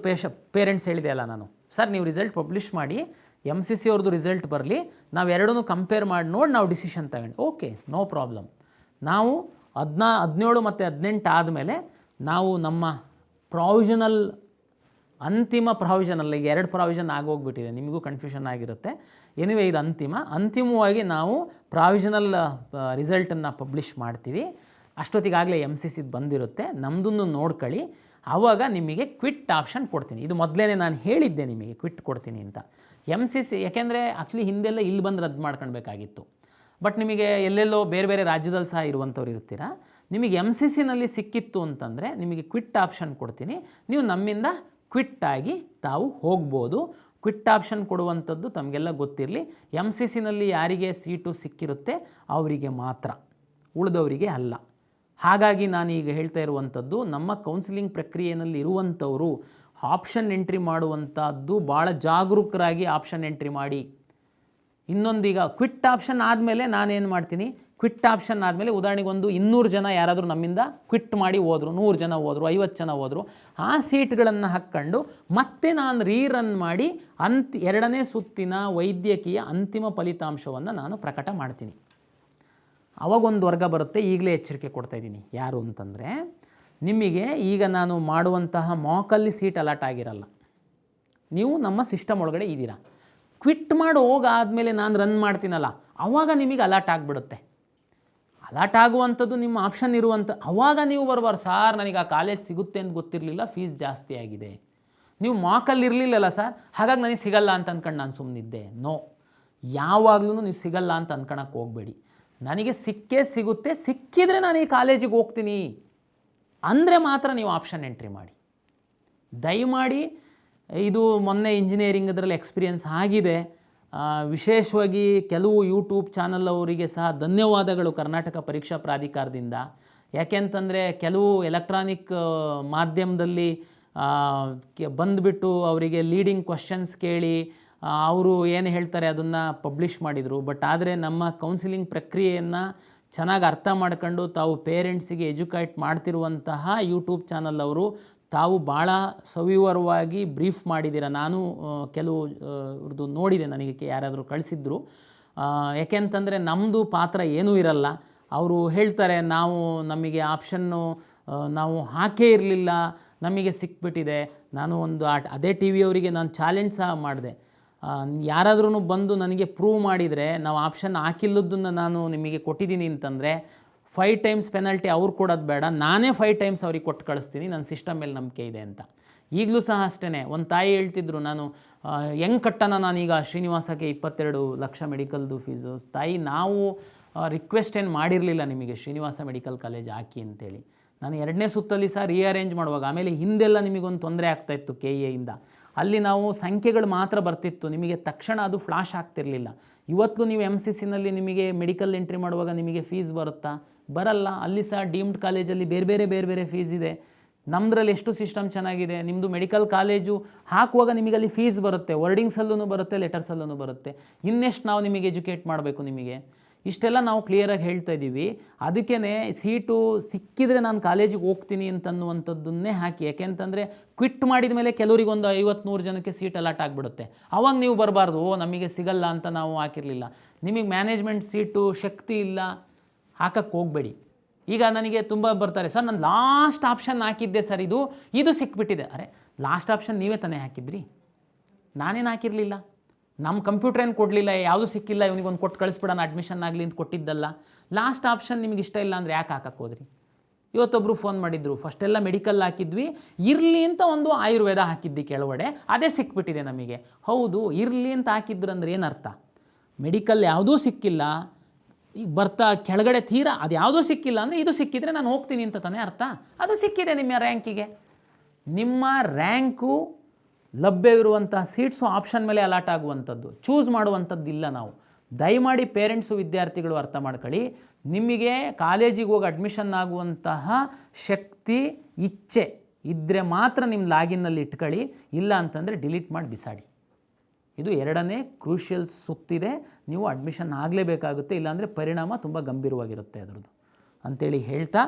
ಪೇರೆಂಟ್ಸ್ ಹೇಳಿದೆ ಅಲ್ಲ ನಾನು, ಸರ್ ನೀವು ರಿಸಲ್ಟ್ ಪಬ್ಲಿಷ್ ಮಾಡಿ, MCC ಅವ್ರದ್ದು ರಿಸಲ್ಟ್ ಬರಲಿ, ನಾವು ಎರಡನ್ನೂ ಕಂಪೇರ್ ಮಾಡಿ ನೋಡಿ ನಾವು ಡಿಸಿಷನ್ ತಗೊಂಡು, ಓಕೆ, ನೋ ಪ್ರಾಬ್ಲಮ್. ನಾವು 17 ಮತ್ತು 18 ಆದಮೇಲೆ ನಾವು ನಮ್ಮ ಪ್ರಾವಿಷನಲ್, ಅಂತಿಮ ಪ್ರಾವಿಷನಲ್, ಈಗ 2 ಪ್ರಾವಿಷನ್ ಆಗೋಗ್ಬಿಟ್ಟಿದೆ, ನಿಮಗೂ ಕನ್ಫ್ಯೂಷನ್ ಆಗಿರುತ್ತೆ. ಎನಿವೇ ಇದು ಅಂತಿಮವಾಗಿ ನಾವು ಪ್ರಾವಿಷನಲ್ ರಿಸಲ್ಟನ್ನು ಪಬ್ಲಿಷ್ ಮಾಡ್ತೀವಿ. ಅಷ್ಟೊತ್ತಿಗಾಗಲೇ MCC ಬಂದಿರುತ್ತೆ, ನಮ್ಮದನ್ನು ನೋಡ್ಕೊಳ್ಳಿ. ಆವಾಗ ನಿಮಗೆ ಕ್ವಿಟ್ ಆಪ್ಷನ್ ಕೊಡ್ತೀನಿ. ಇದು ಮೊದಲೇ ನಾನು ಹೇಳಿದ್ದೆ ನಿಮಗೆ ಕ್ವಿಟ್ ಕೊಡ್ತೀನಿ ಅಂತ. MCC ಯಾಕೆಂದರೆ ಆ್ಯಕ್ಚುಲಿ ಹಿಂದೆಲ್ಲ ಇಲ್ಲಿ ಬಂದು ರದ್ದು ಮಾಡ್ಕೊಳ್ಬೇಕಾಗಿತ್ತು. ಬಟ್ ನಿಮಗೆ ಎಲ್ಲೆಲ್ಲೋ ಬೇರೆ ಬೇರೆ ರಾಜ್ಯದಲ್ಲಿ ಸಹ ಇರುವಂಥವ್ರು ಇರ್ತೀರಾ, ನಿಮಗೆ MCCನಲ್ಲಿ ಸಿಕ್ಕಿತ್ತು ಅಂತಂದರೆ ನಿಮಗೆ ಕ್ವಿಟ್ ಆಪ್ಷನ್ ಕೊಡ್ತೀನಿ. ನೀವು ನಮ್ಮಿಂದ ಕ್ವಿಟ್ಟಾಗಿ ತಾವು ಹೋಗ್ಬೋದು. ಕ್ವಿಟ್ ಆಪ್ಷನ್ ಕೊಡುವಂಥದ್ದು ತಮಗೆಲ್ಲ ಗೊತ್ತಿರಲಿ, MCCನಲ್ಲಿ ಯಾರಿಗೆ ಸೀಟು ಸಿಕ್ಕಿರುತ್ತೆ ಅವರಿಗೆ ಮಾತ್ರ, ಉಳಿದವರಿಗೆ ಅಲ್ಲ. ಹಾಗಾಗಿ ನಾನು ಈಗ ಹೇಳ್ತಾ ಇರುವಂಥದ್ದು, ನಮ್ಮ ಕೌನ್ಸಿಲಿಂಗ್ ಪ್ರಕ್ರಿಯೆಯಲ್ಲಿ ಇರುವಂಥವರು ಆಪ್ಷನ್ ಎಂಟ್ರಿ ಮಾಡುವಂಥದ್ದು ಭಾಳ ಜಾಗರೂಕರಾಗಿ ಆಪ್ಷನ್ ಎಂಟ್ರಿ ಮಾಡಿ. ಇನ್ನೊಂದೀಗ ಕ್ವಿಟ್ ಆಪ್ಷನ್ ಆದಮೇಲೆ ನಾನೇನು ಮಾಡ್ತೀನಿ, ಕ್ವಿಟ್ ಆಪ್ಷನ್ ಆದಮೇಲೆ ಉದಾಹರಣೆಗೆ ಒಂದು 200 ಜನ ಯಾರಾದರೂ ನಮ್ಮಿಂದ ಕ್ವಿಟ್ ಮಾಡಿ ಹೋದರು, 100 ಜನ ಹೋದರು, 50 ಜನ ಹೋದರು, ಆ ಸೀಟ್ಗಳನ್ನು ಹಾಕ್ಕೊಂಡು ಮತ್ತೆ ನಾನು ರೀರನ್ ಮಾಡಿ 2ನೇ ಸುತ್ತಿನ ವೈದ್ಯಕೀಯ ಅಂತಿಮ ಫಲಿತಾಂಶವನ್ನು ನಾನು ಪ್ರಕಟ ಮಾಡ್ತೀನಿ. ಅವಾಗೊಂದು ವರ್ಗ ಬರುತ್ತೆ. ಈಗಲೇ ಎಚ್ಚರಿಕೆ ಕೊಡ್ತಾಯಿದ್ದೀನಿ, ಯಾರು ಅಂತಂದರೆ, ನಿಮಗೆ ಈಗ ನಾನು ಮಾಡುವಂತಹ ಮಾಕಲ್ಲಿ ಸೀಟ್ ಅಲಾಟ್ ಆಗಿರಲ್ಲ, ನೀವು ನಮ್ಮ ಸಿಸ್ಟಮ್ ಒಳಗಡೆ ಇದ್ದೀರಾ. ಕ್ವಿಟ್ ಮಾಡಿ ಹೋಗಾದಮೇಲೆ ನಾನು ರನ್ ಮಾಡ್ತೀನಲ್ಲ, ಆವಾಗ ನಿಮಗೆ ಅಲಾಟ್ ಆಗಿಬಿಡುತ್ತೆ. ಅಲಾಟ್ ಆಗುವಂಥದ್ದು ನಿಮ್ಮ ಆಪ್ಷನ್ ಇರುವಂಥ, ಆವಾಗ ನೀವು ಬರ್ಬಾರ್ದು, ಸಾರ್ ನನಗೆ ಆ ಕಾಲೇಜ್ ಸಿಗುತ್ತೆ ಅಂತ ಗೊತ್ತಿರಲಿಲ್ಲ, ಫೀಸ್ ಜಾಸ್ತಿ ಆಗಿದೆ, ನೀವು ಮಾಕಲ್ಲಿ ಇರಲಿಲ್ಲಲ್ಲ ಸರ್, ಹಾಗಾಗಿ ನನಗೆ ಸಿಗಲ್ಲ ಅಂತ ಅಂದ್ಕೊಂಡು ನಾನು ಸುಮ್ಮನಿದ್ದೆ. ನೋ, ಯಾವಾಗಲೂ ನೀವು ಸಿಗಲ್ಲ ಅಂತ ಅಂದ್ಕೊಳಕ್ಕೆ ಹೋಗಬೇಡಿ. ನನಗೆ ಸಿಗುತ್ತೆ, ಸಿಕ್ಕಿದರೆ ನಾನು ಈ ಕಾಲೇಜಿಗೆ ಹೋಗ್ತೀನಿ ಅಂದರೆ ಮಾತ್ರ ನೀವು ಆಪ್ಷನ್ ಎಂಟ್ರಿ ಮಾಡಿ. ದಯಮಾಡಿ, ಇದು ಮೊನ್ನೆ ಇಂಜಿನಿಯರಿಂಗ್ ಅದರಲ್ಲಿ ಎಕ್ಸ್ಪೀರಿಯನ್ಸ್ ಆಗಿದೆ. ವಿಶೇಷವಾಗಿ ಕೆಲವು ಯೂಟ್ಯೂಬ್ ಚಾನಲ್ ಅವರಿಗೆ ಸಹ ಧನ್ಯವಾದಗಳು ಕರ್ನಾಟಕ ಪರೀಕ್ಷಾ ಪ್ರಾಧಿಕಾರದಿಂದ. ಯಾಕೆಂತಂದರೆ ಕೆಲವು ಎಲೆಕ್ಟ್ರಾನಿಕ್ ಮಾಧ್ಯಮದಲ್ಲಿ ಬಂದುಬಿಟ್ಟು ಅವರಿಗೆ ಲೀಡಿಂಗ್ ಕ್ವಶನ್ಸ್ ಕೇಳಿ ಅವರು ಏನು ಹೇಳ್ತಾರೆ ಅದನ್ನು ಪಬ್ಲಿಷ್ ಮಾಡಿದರು. ಬಟ್ ಆದರೆ ನಮ್ಮ ಕೌನ್ಸಿಲಿಂಗ್ ಪ್ರಕ್ರಿಯೆಯನ್ನು ಚೆನ್ನಾಗಿ ಅರ್ಥ ಮಾಡ್ಕೊಂಡು ತಾವು ಪೇರೆಂಟ್ಸಿಗೆ ಎಜುಕೇಟ್ ಮಾಡ್ತಿರುವಂತಹ ಯೂಟ್ಯೂಬ್ ಚಾನಲ್ ಅವರು ತಾವು ಭಾಳ ಸವಿವರವಾಗಿ ಬ್ರೀಫ್ ಮಾಡಿದ್ದೀರ. ನಾನು ಕೆಲವು ಅವ್ರದ್ದು ನೋಡಿದೆ, ನನಗೆ ಯಾರಾದರೂ ಕಳಿಸಿದ್ರು. ಯಾಕೆಂತಂದರೆ ನಮ್ಮದು ಪಾತ್ರ ಏನೂ ಇರಲ್ಲ. ಅವರು ಹೇಳ್ತಾರೆ ನಮಗೆ ಆಪ್ಷನ್ನು ನಾವು ಹಾಕೇ ಇರಲಿಲ್ಲ, ನಮಗೆ ಸಿಕ್ಬಿಟ್ಟಿದೆ. ನಾನು ಒಂದು ಅದೇ ಟಿ ವಿಯವರಿಗೆ ನಾನು ಚಾಲೆಂಜ್ ಸಹ ಮಾಡಿದೆ. ಯಾರಾದ್ರೂ ಬಂದು ನನಗೆ ಪ್ರೂವ್ ಮಾಡಿದರೆ ನಾವು ಆಪ್ಷನ್ ಹಾಕಿಲ್ಲದನ್ನು ನಾನು ನಿಮಗೆ ಕೊಟ್ಟಿದ್ದೀನಿ ಅಂತಂದರೆ 5 ಟೈಮ್ಸ್ ಪೆನಲ್ಟಿ ಅವ್ರು ಕೊಡೋದು ಬೇಡ, ನಾನೇ 5 ಟೈಮ್ಸ್ ಅವ್ರಿಗೆ ಕೊಟ್ಟು ಕಳಿಸ್ತೀನಿ, ನನ್ನ ಸಿಸ್ಟಮ್ ಮೇಲೆ ನಂಬಿಕೆ ಇದೆ ಅಂತ. ಈಗಲೂ ಸಹ ಅಷ್ಟೇ. ಒಂದು ತಾಯಿ ಹೇಳ್ತಿದ್ರು, ನಾನು ಹೆಂಗೆ ಕಟ್ಟೋಣ ನಾನೀಗ ಶ್ರೀನಿವಾಸಕ್ಕೆ 22 ಲಕ್ಷ ಮೆಡಿಕಲ್ದು ಫೀಸು. ತಾಯಿ, ನಾವು ರಿಕ್ವೆಸ್ಟ್ ಏನು ಮಾಡಿರಲಿಲ್ಲ ನಿಮಗೆ ಶ್ರೀನಿವಾಸ ಮೆಡಿಕಲ್ ಕಾಲೇಜ್ ಹಾಕಿ ಅಂತೇಳಿ. ನಾನು 2ನೇ ಸುತ್ತಲ್ಲಿ ಸಹ ರೀಅರೇಂಜ್ ಮಾಡುವಾಗ, ಆಮೇಲೆ ಹಿಂದೆಲ್ಲ ನಿಮಗೊಂದು ತೊಂದರೆ ಆಗ್ತಾಯಿತ್ತು KEಯಿಂದ. ಅಲ್ಲಿ ನಾವು ಸಂಖ್ಯೆಗಳು ಮಾತ್ರ ಬರ್ತಿತ್ತು, ನಿಮಗೆ ತಕ್ಷಣ ಅದು ಫ್ಲಾಶ್ ಆಗ್ತಿರಲಿಲ್ಲ. ಇವತ್ತು ನೀವು MCCನಲ್ಲಿ ನಿಮಗೆ ಮೆಡಿಕಲ್ ಎಂಟ್ರಿ ಮಾಡುವಾಗ ನಿಮಗೆ ಫೀಸ್ ಬರುತ್ತಾ? ಬರಲ್ಲ. ಅಲ್ಲಿ ಸಹ ಡೀಮ್ಡ್ ಕಾಲೇಜಲ್ಲಿ ಬೇರೆ ಬೇರೆ ಫೀಸ್ ಇದೆ. ನಮ್ಮದ್ರಲ್ಲಿ ಎಷ್ಟು ಸಿಸ್ಟಮ್ ಚೆನ್ನಾಗಿದೆ. ನಿಮ್ಮದು ಮೆಡಿಕಲ್ ಕಾಲೇಜು ಹಾಕುವಾಗ ನಿಮಗೆ ಅಲ್ಲಿ ಫೀಸ್ ಬರುತ್ತೆ, ವರ್ಡಿಂಗ್ಸಲ್ಲೂ ಬರುತ್ತೆ, ಲೆಟರ್ಸಲ್ಲೂ ಬರುತ್ತೆ. ಇನ್ನೆಷ್ಟು ನಾವು ನಿಮಗೆ ಎಜುಕೇಟ್ ಮಾಡಬೇಕು? ನಿಮಗೆ ಇಷ್ಟೆಲ್ಲ ನಾವು ಕ್ಲಿಯರಾಗಿ ಹೇಳ್ತಾ ಇದ್ದೀವಿ. ಅದಕ್ಕೇ ಸೀಟು ಸಿಕ್ಕಿದರೆ ನಾನು ಕಾಲೇಜಿಗೆ ಹೋಗ್ತೀನಿ ಅಂತನ್ನುವಂಥದ್ದನ್ನೇ ಹಾಕಿ. ಯಾಕೆಂತಂದರೆ ಕ್ವಿಟ್ ಮಾಡಿದ ಮೇಲೆ ಕೆಲವರಿಗೊಂದು 50-100 ಜನಕ್ಕೆ ಸೀಟ್ ಅಲಾಟ್ ಆಗಿಬಿಡುತ್ತೆ. ಅವಾಗ ನೀವು ಬರಬಾರ್ದು, ನಮಗೆ ಸಿಗಲ್ಲ ಅಂತ ನಾವು ಹಾಕಿರಲಿಲ್ಲ. ನಿಮಗೆ ಮ್ಯಾನೇಜ್ಮೆಂಟ್ ಸೀಟು ಶಕ್ತಿ ಇಲ್ಲ, ಹಾಕಕ್ಕೆ ಹೋಗಬೇಡಿ. ಈಗ ನನಗೆ ತುಂಬ ಬರ್ತಾರೆ, ಸರ್ ನಾನು ಲಾಸ್ಟ್ ಆಪ್ಷನ್ ಹಾಕಿದ್ದೆ ಸರ್, ಇದು ಸಿಕ್ಬಿಟ್ಟಿದೆ. ಅರೆ, ಲಾಸ್ಟ್ ಆಪ್ಷನ್ ನೀವೇ ತಾನೇ ಹಾಕಿದ್ರಿ, ನಾನೇನು ಹಾಕಿರಲಿಲ್ಲ. ನಮ್ಮ ಕಂಪ್ಯೂಟರ್ ಏನು ಕೊಡಲಿಲ್ಲ, ಯಾವುದೂ ಸಿಕ್ಕಿಲ್ಲ, ಇವನಿಗೊಂದು ಕೊಟ್ಟು ಕಳಿಸ್ಬಿಡೋಣ ಅಡ್ಮಿಷನ್ ಆಗಲಿ ಅಂತ ಕೊಟ್ಟಿದ್ದಲ್ಲ. ಲಾಸ್ಟ್ ಆಪ್ಷನ್ ನಿಮಗೆ ಇಷ್ಟ ಇಲ್ಲ ಅಂದರೆ ಯಾಕೆ ಹಾಕಕ್ಕೆ ಹೋದ್ರಿ? ಇವತ್ತೊಬ್ಬರು ಫೋನ್ ಮಾಡಿದ್ರು, ಫಸ್ಟೆಲ್ಲ ಮೆಡಿಕಲ್ ಹಾಕಿದ್ವಿ, ಇರಲಿ ಅಂತ ಒಂದು ಆಯುರ್ವೇದ ಹಾಕಿದ್ದಿ ಕೆಳಗಡೆ, ಅದೇ ಸಿಕ್ಬಿಟ್ಟಿದೆ ನಮಗೆ. ಹೌದು, ಇರಲಿ ಅಂತ ಹಾಕಿದ್ರು ಅಂದರೆ ಏನರ್ಥ? ಮೆಡಿಕಲ್ ಯಾವುದೂ ಸಿಕ್ಕಿಲ್ಲ, ಈಗ ಬರ್ತಾ ಕೆಳಗಡೆ ತೀರಾ ಅದು ಯಾವುದೂ ಸಿಕ್ಕಿಲ್ಲ ಅಂದರೆ ಇದು ಸಿಕ್ಕಿದರೆ ನಾನು ಹೋಗ್ತೀನಿ ಅಂತ ತಾನೇ ಅರ್ಥ. ಅದು ಸಿಕ್ಕಿದೆ ನಿಮ್ಮ ರ್ಯಾಂಕಿಗೆ. ನಿಮ್ಮ ರ್ಯಾಂಕು ಲಭ್ಯವಿರುವಂಥ ಸೀಟ್ಸು ಆಪ್ಷನ್ ಮೇಲೆ ಅಲಾಟ್ ಆಗುವಂಥದ್ದು, ಚೂಸ್ ಮಾಡುವಂಥದ್ದಿಲ್ಲ ನಾವು. ದಯಮಾಡಿ ಪೇರೆಂಟ್ಸು ವಿದ್ಯಾರ್ಥಿಗಳು ಅರ್ಥ ಮಾಡ್ಕೊಳ್ಳಿ. ನಿಮಗೆ ಕಾಲೇಜಿಗೆ ಹೋಗಿ ಅಡ್ಮಿಷನ್ ಆಗುವಂತಹ ಶಕ್ತಿ, ಇಚ್ಛೆ ಇದ್ದರೆ ಮಾತ್ರ ನಿಮ್ಮ ಲಾಗಿನ್ನಲ್ಲಿ ಇಟ್ಕೊಳ್ಳಿ, ಇಲ್ಲ ಅಂತಂದರೆ ಡಿಲೀಟ್ ಮಾಡಿ ಬಿಸಾಡಿ. ಇದು 2ನೇ ಕ್ರೂಷಿಯಲ್ ಸುತ್ತಿದೆ. ನೀವು ಅಡ್ಮಿಷನ್ ಆಗಲೇಬೇಕಾಗುತ್ತೆ, ಇಲ್ಲಾಂದರೆ ಪರಿಣಾಮ ತುಂಬ ಗಂಭೀರವಾಗಿರುತ್ತೆ ಅದರದ್ದು ಅಂಥೇಳಿ ಹೇಳ್ತಾ,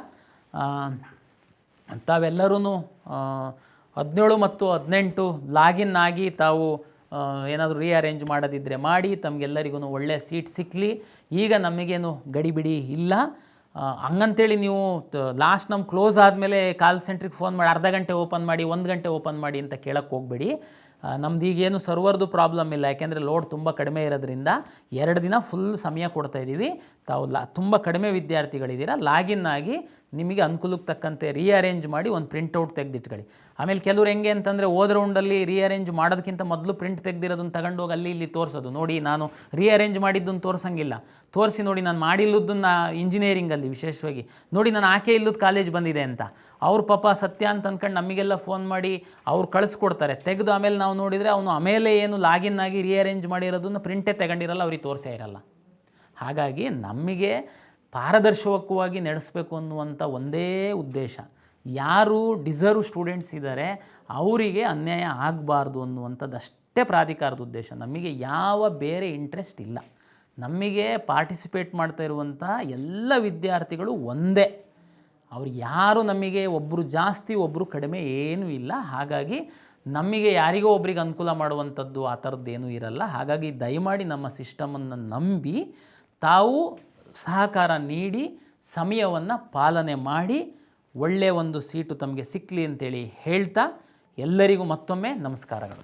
ತಾವೆಲ್ಲರೂ 17 ಮತ್ತು 18 ಲಾಗಿನ್ ಆಗಿ ತಾವು ಏನಾದರೂ ರೀಅರೇಂಜ್ ಮಾಡೋದಿದ್ದರೆ ಮಾಡಿ, ತಮಗೆಲ್ಲರಿಗೂ ಒಳ್ಳೆಯ ಸೀಟ್ ಸಿಕ್ಕಲಿ. ಈಗ ನಮಗೇನು ಗಡಿಬಿಡಿ ಇಲ್ಲ. ಹಂಗಂತೇಳಿ ನೀವು ಲಾಸ್ಟ್ ನಮ್ಮ ಕ್ಲೋಸ್ ಆದಮೇಲೆ ಕಾಲ್ ಸೆಂಟ್ರಿಗೆ ಫೋನ್ ಮಾಡಿ ಅರ್ಧ ಗಂಟೆ ಓಪನ್ ಮಾಡಿ, 1 ಗಂಟೆ ಓಪನ್ ಮಾಡಿ ಅಂತ ಕೇಳಕ್ಕೆ ಹೋಗಬೇಡಿ. ನಮ್ದು ಈಗೇನು ಸರ್ವರ್ದು ಪ್ರಾಬ್ಲಮ್ ಇಲ್ಲ, ಯಾಕೆಂದರೆ ಲೋಡ್ ತುಂಬ ಕಡಿಮೆ ಇರೋದ್ರಿಂದ 2 ದಿನ ಫುಲ್ ಸಮಯ ಕೊಡ್ತಾಯಿದ್ದೀವಿ. ತಾವು ತುಂಬ ಕಡಿಮೆ ವಿದ್ಯಾರ್ಥಿಗಳಿದ್ದೀರ, ಲಾಗಿನ್ ಆಗಿ ನಿಮಗೆ ಅನುಕೂಲಕ್ಕೆ ತಕ್ಕಂತೆ ರೀಅರೇಂಜ್ ಮಾಡಿ ಒಂದು ಪ್ರಿಂಟೌಟ್ ತೆಗೆದಿಟ್ಕೊಳ್ಳಿ. ಆಮೇಲೆ ಕೆಲವ್ರು ಹೆಂಗೆ ಅಂತಂದರೆ ಹೋದ ರೌಂಡಲ್ಲಿ ರೀಅರೇಂಜ್ ಮಾಡೋದಕ್ಕಿಂತ ಮೊದಲು ಪ್ರಿಂಟ್ ತೆಗೆದಿರೋದನ್ನು ತಗೊಂಡೋಗಿ ಅಲ್ಲಿ ಇಲ್ಲಿ ತೋರಿಸೋದು. ನೋಡಿ, ನಾನು ರೀಅರೇಂಜ್ ಮಾಡಿದ್ದನ್ನು ತೋರಿಸಂಗಿಲ್ಲ, ತೋರಿಸಿ ನೋಡಿ ನಾನು ಮಾಡಿಲ್ಲದನ್ನು ಇಂಜಿನಿಯರಿಂಗಲ್ಲಿ ವಿಶೇಷವಾಗಿ ನೋಡಿ ನಾನು ಆಕೆ ಇಲ್ಲದ ಕಾಲೇಜ್ ಬಂದಿದೆ ಅಂತ. ಅವ್ರ ಪಾಪ ಸತ್ಯ ಅಂತ ಅಂದ್ಕೊಂಡು ನಮಗೆಲ್ಲ ಫೋನ್ ಮಾಡಿ ಅವ್ರು ಕಳಿಸ್ಕೊಡ್ತಾರೆ. ತೆಗೆದು ಆಮೇಲೆ ನಾವು ನೋಡಿದರೆ ಅವನು ಆಮೇಲೆ ಏನು ಲಾಗಿನ್ ಆಗಿ ರೀಅರೇಂಜ್ ಮಾಡಿರೋದನ್ನು ಪ್ರಿಂಟೇ ತಗೊಂಡಿರಲ್ಲ, ಅವ್ರಿಗೆ ತೋರಿಸೇ ಇರಲ್ಲ. ಹಾಗಾಗಿ ನಮಗೆ ಪಾರದರ್ಶಕವಾಗಿ ನಡೆಸಬೇಕು ಅನ್ನುವಂಥ ಒಂದೇ ಉದ್ದೇಶ. ಯಾರು ಡಿಸರ್ವ್ ಸ್ಟೂಡೆಂಟ್ಸ್ ಇದ್ದಾರೆ ಅವರಿಗೆ ಅನ್ಯಾಯ ಆಗಬಾರ್ದು ಅನ್ನುವಂಥದ್ದು ಅಷ್ಟೇ ಪ್ರಾಧಿಕಾರದ ಉದ್ದೇಶ. ನಮಗೆ ಯಾವ ಬೇರೆ ಇಂಟ್ರೆಸ್ಟ್ ಇಲ್ಲ. ನಮಗೆ ಪಾರ್ಟಿಸಿಪೇಟ್ ಮಾಡ್ತಾ ಇರುವಂಥ ಎಲ್ಲ ವಿದ್ಯಾರ್ಥಿಗಳು ಒಂದೇ. ಅವ್ರು ಯಾರು ನಮಗೆ ಒಬ್ಬರು ಜಾಸ್ತಿ ಒಬ್ಬರು ಕಡಿಮೆ ಏನೂ ಇಲ್ಲ. ಹಾಗಾಗಿ ನಮಗೆ ಯಾರಿಗೋ ಒಬ್ರಿಗೆ ಅನುಕೂಲ ಮಾಡುವಂಥದ್ದು ಆ ಥರದ್ದೇನೂ ಇರಲ್ಲ. ಹಾಗಾಗಿ ದಯಮಾಡಿ ನಮ್ಮ ಸಿಸ್ಟಮನ್ನು ನಂಬಿ ತಾವು ಸಹಕಾರ ನೀಡಿ ಸಮಯವನ್ನು ಪಾಲನೆ ಮಾಡಿ ಒಳ್ಳೆಯ ಒಂದು ಸೀಟು ತಮಗೆ ಸಿಕ್ಕಲಿ ಅಂತೇಳಿ ಹೇಳ್ತಾ ಎಲ್ಲರಿಗೂ ಮತ್ತೊಮ್ಮೆ ನಮಸ್ಕಾರಗಳು.